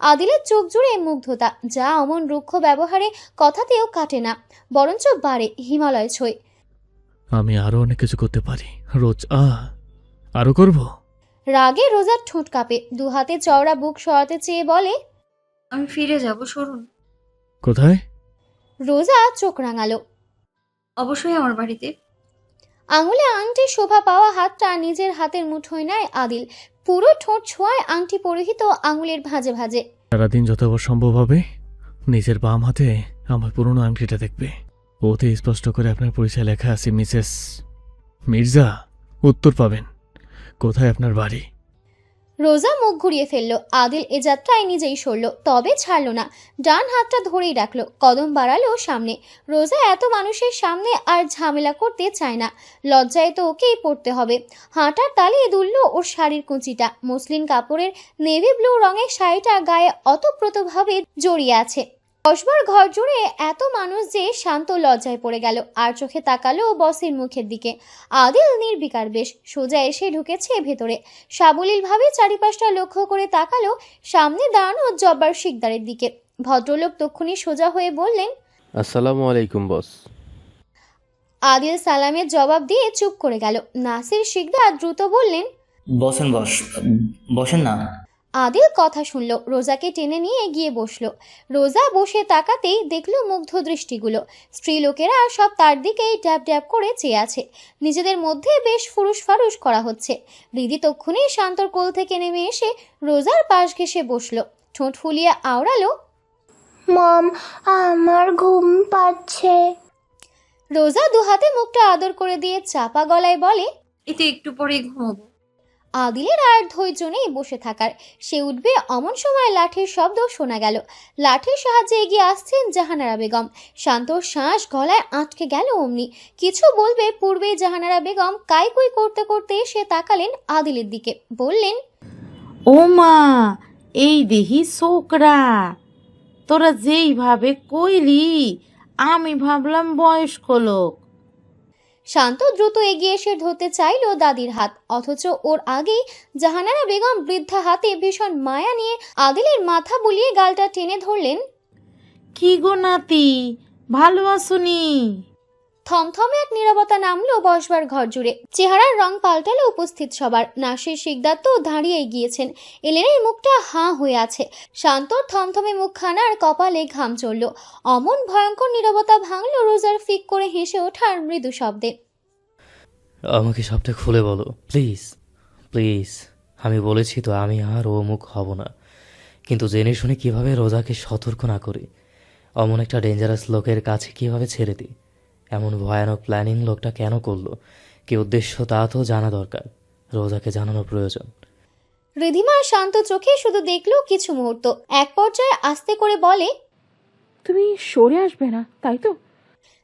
আদিলের চোখ জুড়ে মুগ্ধতা, যা অমন রুক্ষ ব্যবহারে কথাতেও কাটে না, বরঞ্চ বাড়ে হিমালয় ছয়। আমি আরো অনেক কিছু করতে পারি রোজ। আরো করব। রাগে রোজার ঠোঁট কাঁপে। দু হাতে চওড়া বুক সরাতে চেয়ে বলে, আমি ফিরে যাব, সরুন। কোথায়? রোজা চোখ রাঙালো। অবশ্যই আমার বাড়িতে। আঙুলে আংটি শোভা পাওয়া হাতটা নিজের হাতের মুঠোয় নেয় আদিল। পুরো ঠোঁট ছোঁয়ায় আংটি পরিহিত আঙুলের ভাঁজে ভাঁজে। সারাদিন যতবার সম্ভব হবে নিজের বাম হাতে আমার পুরনো আংটিটা দেখবে। ওতে স্পষ্ট করে আপনার পরিচয় লেখা আছে, মিসেস মির্জা। উত্তর পাবেন। কোথায় আপনার বাড়ি? রোজা মুখ ঘুরিয়ে ফেললো। আদিল এ যাত্রায় নিজেই সরল, তবে ছাড়লো না। ডান হাতটা ধরেই রাখলো, কদম বাড়ালো সামনে। রোজা এত মানুষের সামনে আর ঝামেলা করতে চায় না। লজ্জায় তো ওকেই পড়তে হবে। হাঁটার তালে দুললো ওর শাড়ির কুঁচিটা। মসলিন কাপড়ের নেভি ব্লু রঙের শাড়িটা গায়ে অতপ্রতভাবে জড়িয়ে আছে। বসবার ঘর জুড়ে এত মানুষ যে শান্ত লজ্জায় পড়ে গেল, আর চোখে তাকালো বসের মুখের দিকে। আদিল নির্বিকার বেশ, সোজা এসে ঢুকেছে ভেতরে। সাবলীলভাবে চারিপাশটা লক্ষ্য করে তাকালো সামনে দাঁড়ানো জব্বার শিকদারের দিকে। ভদ্রলোক তক্ষুনি সোজা হয়ে বললেন, আসসালামু আলাইকুম বস। আদিল সালামের জবাব দিয়ে চুপ করে গেল। নাসির শিকদার দ্রুত বললেন, বসেন বসেন না। আদিল কথা শুনল, রোজাকে টেনে নিয়ে গিয়ে বসলো। রোজা বসে তাকাতেই দেখলো মুগ্ধ দৃষ্টিগুলো। স্ত্রীলোকেরা সব তার দিকেই ড্যাব ড্যাব করে চেয়ে আছে। নিজেদের মধ্যে বেশ ফুরুস ফারুস করা হচ্ছে। রিদি তক্ষুনি শান্তর কোল থেকে নেমে এসে রোজার পাশ ঘেঁষে বসলো। ঠোঁট ফুলিয়ে আওড়ালো, মম, আমার ঘুম পাচ্ছে। রোজা দু হাতে মুখটা আদর করে দিয়ে চাপা গলায় বলে, এতে একটু পরেই ঘুমাবো। আদিলের আর ধৈর্য নেই বসে থাকার। সে উঠবে অমন সময় লাঠির শব্দ শোনা গেল। লাঠির সাহায্যে এগিয়ে আসছেন জাহানারা বেগম। শান্তর শ্বাস গলায় আটকে গেল অমনি। কিছু বলবে পূর্বেই জাহানারা বেগম কাইকুই করতে করতে এসে তাকালেন আদিলের দিকে, বললেন, ও মা, এই দেহি ছোকরা। তোরা যেইভাবে কইলি আমি ভাবলাম বয়স্ক লোক। শান্ত দ্রুত এগিয়ে এসে ধরতে চাইল দাদির হাত, অথচ ওর আগেই জাহানারা বেগম বৃদ্ধা হাতে ভীষণ মায়া নিয়ে আদিলের মাথা বুলিয়ে গালটা টেনে ধরলেন। কি গো নাতি, ভালো আছুনি? থমথমে এক নীরবতা নামলো বসবার ঘর জুড়ে। চেহারার রং পাল্টালো উপস্থিত সবার। নাসির শিকদার তো দাঁড়িয়ে গিয়েছেন। এলেনের মুখটা হাঁ হয়ে আছে। শান্তর থমথমে মুখখানার কপালে ঘাম চলল। অমন ভয়ঙ্কর নীরবতা ভাঙলো রোজার ফিক করে হেসে ওঠার মৃদু শব্দে। আমাকে সবটা খুলে বলো প্লিজ প্লিজ। আমি বলেছি তো আমি আর ও মুখ হব না, কিন্তু জেনে শুনে কিভাবে রোজাকে সতর্ক না করি, অমন একটা ডেঞ্জারাস লোকের কাছে কিভাবে ছেড়ে দিই? এমন ভয়ানক প্ল্যানিং লোকটা কেন করলো, কি উদ্দেশ্য তা তো জানা দরকার। রোজাকে জানানো প্রয়োজন। রিধিমা শান্ত চোখে শুধু দেখলো কিছু মুহূর্ত, এক পর্যায়ে আস্তে করে বলে, তুমি সরে আসবে না তাই তো?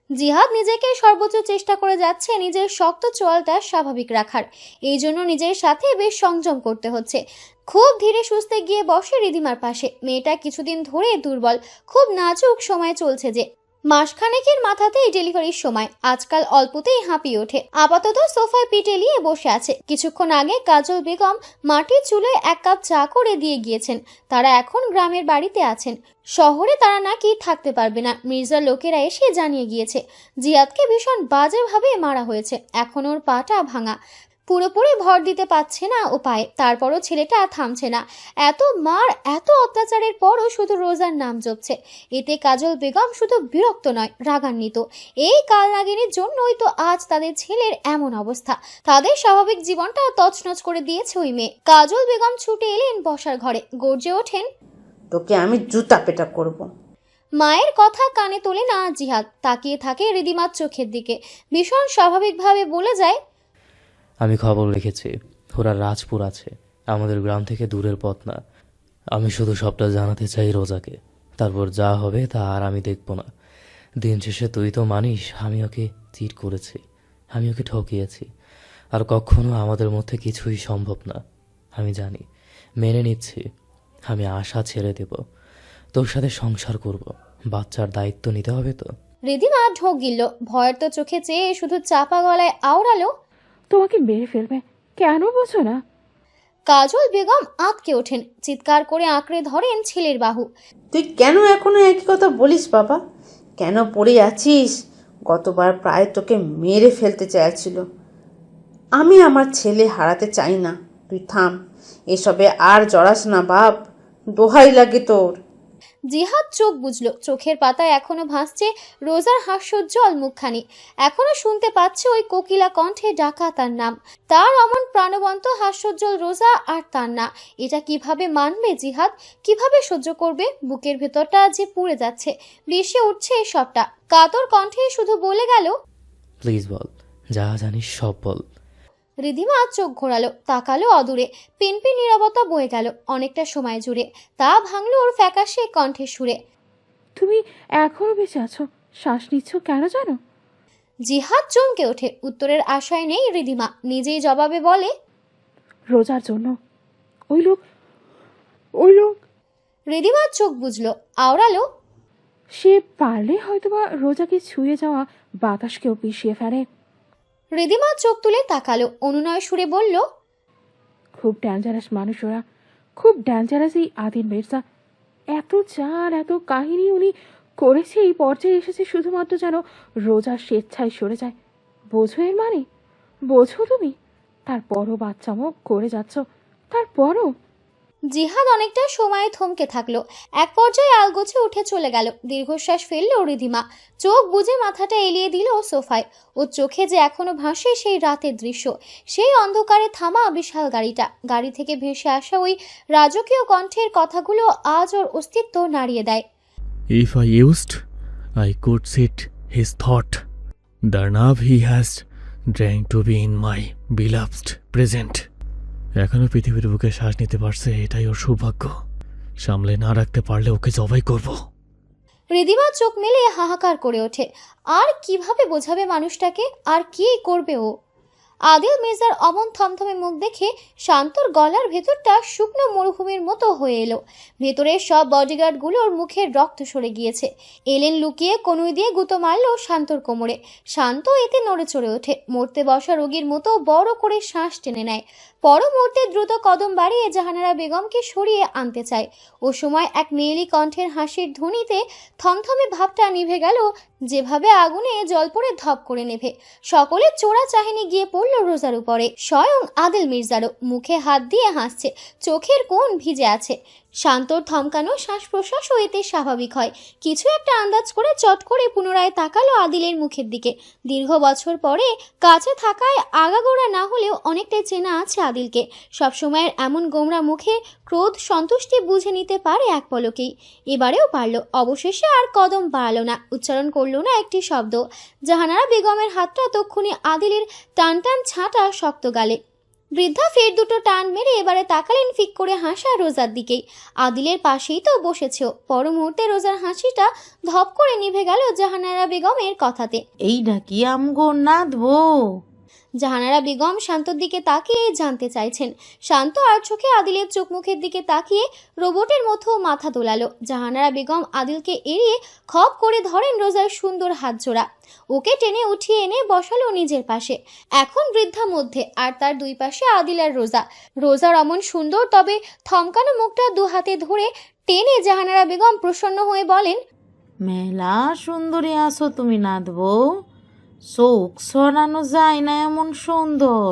জিহাদ নিজেকে সর্বোচ্চ চেষ্টা করে যাচ্ছে নিজের শক্ত চোয়ালটা স্বাভাবিক রাখার, এই জন্য নিজের সাথে বেশ সংযম করতে হচ্ছে। খুব ধীরে সুস্থে গিয়ে বসে রিধিমার পাশে। মেয়েটা কিছুদিন ধরে দুর্বল, খুব নাজুক সময় চলছে যে, মাসখানেকের মাথাতেই ডেলিভারির সময়, আজকাল অল্পতেই হাঁপিয়ে ওঠে। আপাতত সোফায় পিঠ এলিয়ে বসে আছে। কিছুক্ষণ আগে কাজল বেগম মাটির চুলোয় 1 কাপ চা করে দিয়ে গিয়েছেন। তারা এখন গ্রামের বাড়িতে আছেন। শহরে তারা নাকি থাকতে পারবে না, মির্জার লোকেরা এসে জানিয়ে গিয়েছে। জিয়াদকে ভীষণ বাজেভাবে মারা হয়েছে, এখন ওর পাটা ভাঙা, পুরোপুরি ভর দিতে পারছে না ও পায়ে। তারপরও ছেলেটা থামছে না। এত মার, এত অত্যাচারের পরও শুধু রোজার নাম জপছে। এতে কাজল বেগম শুধু বিরক্ত নয়, রাগান্বিত। এই কালনাগিনীর জন্যই তো আজ তাদের ছেলের এমন অবস্থা। তাদের স্বাভাবিক জীবনটা তছনছ করে দিয়েছে ওই মেয়ে। কাজল বেগম ছুটে এলেন বসার ঘরে, গর্জে ওঠেন, তোকে আমি জুতা পেটা করব। মায়ের কথা কানে তোলে না জিহাদ, তাকিয়ে থাকে রিধিমার চোখের দিকে। ভীষণ স্বাভাবিকভাবে বলে যায়, আমি খবর লিখেছি, ওরা রাজপুর আছে, আমাদের গ্রাম থেকে দূরের পথ না। আমি শুধু সবটা জানাতে চাই রোজাকে, তারপর যা হবে তা আর আমি দেখব না। দিন শেষে তুই তো মানিস আমি ওকে চিট করেছি, আমি ওকে ঠকিয়েছি, আর কখনো আমাদের মধ্যে কিছুই সম্ভব না। আমি জানি, মেনে নিচ্ছি, আমি আশা ছেড়ে দেব, তোর সাথে সংসার করব, বাচ্চার দায়িত্ব নিতে হবে তো। রিধিমা ঢোক গিলল, ভয়ের তো চোখে চেয়ে শুধু চাপা গলায় আওড়ালো, তোমাকে মেরে ফেলবে, কেন বোঝো না? কাজল বেগম আঁতকে ওঠেন, চিৎকার করে আঁকড়ে ধরেন ছেলের বাহু। তুই কেন এখনো একই কথা বলিস বাবা? কেন পড়ে আছিস? গতবার প্রায় তোকে মেরে ফেলতে চাইছিল। আমি আমার ছেলে হারাতে চাই না, তুই থাম, এসবে আর জড়াস না বাপ, দোহাই লাগে তোর। জিহাদ চোখ বুঝলো, চোখের পাতায় এখনো ভাসছে রোজার হাস্যোজ্জ্বল মুখখানি। এখনো শুনতে পাচ্ছে ওই কোকিলা কণ্ঠে ডাকা তার নাম, তার অমন প্রাণবন্ত হাস্যোজ্জ্বল রোজা আর তার না। এটা কিভাবে মানবে জিহাদ, কিভাবে সহ্য করবে? বুকের ভেতরটা যে পুড়ে যাচ্ছে, বেশি উঠছে সবটা। কাতর কণ্ঠে শুধু বলে গেল, প্লিজ বল, যা জানিস সব বল। রিধিমা চোখ ঘোরালো, তাকালো অদূরে। পিনপিন নীরবতা বয়ে গেল অনেকটা সময় জুড়ে, তা ভাঙলো ওর ফ্যাকাশে কণ্ঠের সুরে, তুমি এখনো বেঁচে আছো, শ্বাস নিচ্ছ কেন জানো? জিহাদ চমকে ওঠে, উত্তরের আশায় নেই রিধিমা, নিজেই জবাবে বলে, রোজার জন্য। ওই লোক রিধিমার চোখ বুঝলো, আওড়ালো, সে পারলে হয়তোবা রোজাকে ছুঁয়ে যাওয়া বাতাসকেও পিষিয়ে ফেলে। রিধিমা চোখ তুলে তাকালো, অনুনয় সুরে বলল, খুব ডেঞ্জারাস মানুষ ওরা, খুব ডেঞ্জারাস এই আদিল মির্জা। এত চাল, এত কাহিনী উনি করেছে, এই পর্যায়ে এসেছে শুধুমাত্র যেন রোজা স্বেচ্ছায় সরে যায়। বোঝো এর মানে? বোঝো তুমি? তারপরও বাচ্চামো করে যাচ্ছ, তারপরও। জিহাদ অনেকটা সময় থমকে থাকলো, এক পর্যায়ে আলগোছে উঠে চলে গেল। দীর্ঘশ্বাস ফেললো রিধিমা, চোখ বুজে মাথাটা এলিয়ে দিল সোফায়। ওর চোখে যে এখনো ভাসে সেই রাতের দৃশ্য, সেই অন্ধকারে থামা বিশাল গাড়িটা, গাড়ি থেকে ভেসে আসা ওই রাজকীয় কণ্ঠের কথাগুলো আজ ওর অস্তিত্ব নাড়িয়ে দেয়। If I used, I could sit his thought. The nerve he has drank to be in my beloved's present. এখনো পৃথিবীর বুকে শ্বাস নিতে পারছে, এটাই ওর সৌভাগ্য। সামলে না রাখতে পারলে ওকে জবাই করব। রিধিমা চোখ মেলে হাহাকার করে ওঠে। আর কিভাবে বোঝাবে মানুষটাকে, আর কি করবে ও? আদিল মির্জার অমন থমথমে মুখ দেখে শান্তর গলার ভেতরটা শুকনো মরুভূমির মতো হয়ে এলো। ভেতরের সব বডিগার্ডগুলোর মুখের রক্ত সরে গিয়েছে। এলেন লুকিয়ে কনুই দিয়ে গুঁতো মারল শান্তর কোমরে। শান্ত এতে নড়ে চড়ে ওঠে, মরতে বসা রোগীর মতো বড় করে শ্বাস টেনে নেয়। পর মুহূর্তে দ্রুত কদম বাড়িয়ে জাহানারা বেগমকে সরিয়ে আনতে চায়। ও সময় এক মেয়েলি কণ্ঠের হাসির ধ্বনিতে থমথমে ভাবটা নিভে গেল, যেভাবে আগুনে জল পড়ে ধপ করে নেভে। সকলের চোরা চাহিনি গিয়ে পড়ল রোজার উপরে। স্বয়ং আদিল মির্জারও মুখে হাত দিয়ে হাসছে, চোখের কোণ ভিজে আছে। শান্তর থমকানো শ্বাস প্রশ্বাসও এতে স্বাভাবিক হয়। কিছু একটা আন্দাজ করে চট করে পুনরায় তাকালো আদিলের মুখের দিকে। দীর্ঘ বছর পরে কাছে থাকায় আগাগোড়া না হলেও অনেকটাই চেনা আছে আদিলকে। সবসময়ের এমন গোমরা মুখে ক্রোধ সন্তুষ্টি বুঝে নিতে পারে এক পলকেই। এবারেও পারল। অবশেষে আর কদম বাড়ালো না, উচ্চারণ করলো না একটি শব্দ। জাহানারা বেগমের হাতটা তক্ষুনি আদিলের টান টান ছাঁটা শক্ত গালে। বৃদ্ধা ফের দুটো টান মেরে এবারে তাকালেন ফিক করে হাসা রোজার দিকেই। আদিলের পাশেই তো বসেছে। পর মুহূর্তে রোজার হাসিটা ধপ করে নিভে গেল জাহানারা বেগমের কথাতে। এই নাকি আমগো নাদবো? জাহানারা বেগম শান্তর দিকে তাকিয়ে জানতে চাইছেন। শান্ত আর চোখে আদিলের চোখ মুখের দিকে তাকিয়ে রোবটের মতো মাথা দোলালো। জাহানারা বেগম আদিলকে এড়িয়ে খপ করে ধরেন রোজার সুন্দর হাত জোড়া। ওকে টেনে উঠিয়ে এনে বসালো নিজের পাশে। এখন বৃদ্ধা মধ্যে, আর তার দুই পাশে আদিল আর রোজা। রোজার অমন সুন্দর তবে থমকানো মুখটা দু হাতে ধরে টেনে জাহানারা বেগম প্রসন্ন হয়ে বলেন, মেলা সুন্দরী আছো তুমি নাদবো, চোখ সরানো যায় না এমন সুন্দর।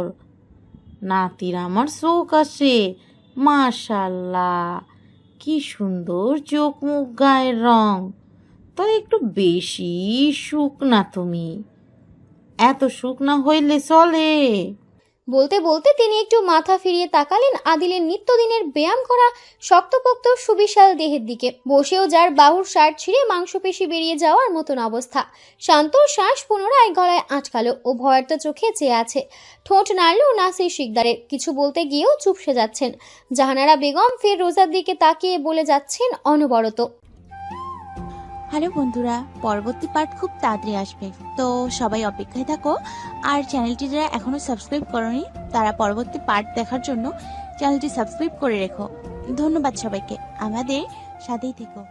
নাতির আমার চোখ আসে, মাশাল্লাহ কি সুন্দর চোখ মুখ গায়ের রং। তো একটু বেশি শুকনা তুমি, এত শুকনা হইলে চলে? বলতে বলতে তিনি একটু মাথা ফিরিয়ে তাকালেন আদিলের নিত্যদিনের ব্যায়াম করা শক্তপোক্ত সুবিশাল দেহের দিকে। বসেও যার বাহুর শার্ট ছিঁড়ে মাংসপেশি বেরিয়ে যাওয়ার মতন অবস্থা। শান্ত শ্বাস পুনরায় গলায় আটকালো ও ভয়ার্ত চোখে চেয়ে আছে। ঠোঁট নাড়ল নাসির শিকদারের। কিছু বলতে গিয়েও চুপসে যাচ্ছেন। জাহানারা বেগম ফের রোজার দিকে তাকিয়ে বলে যাচ্ছেন অনবরত, হ্যালো বন্ধুরা, পরবর্তী পার্ট খুব তাড়াতাড়ি আসবে, তো সবাই অপেক্ষায় থাকো। আর চ্যানেলটি যারা এখনো সাবস্ক্রাইব করোনি তারা পরবর্তী পার্ট দেখার জন্য চ্যানেলটি সাবস্ক্রাইব করে রেখো। ধন্যবাদ সবাইকে, আমাদের সাথেই থেকো।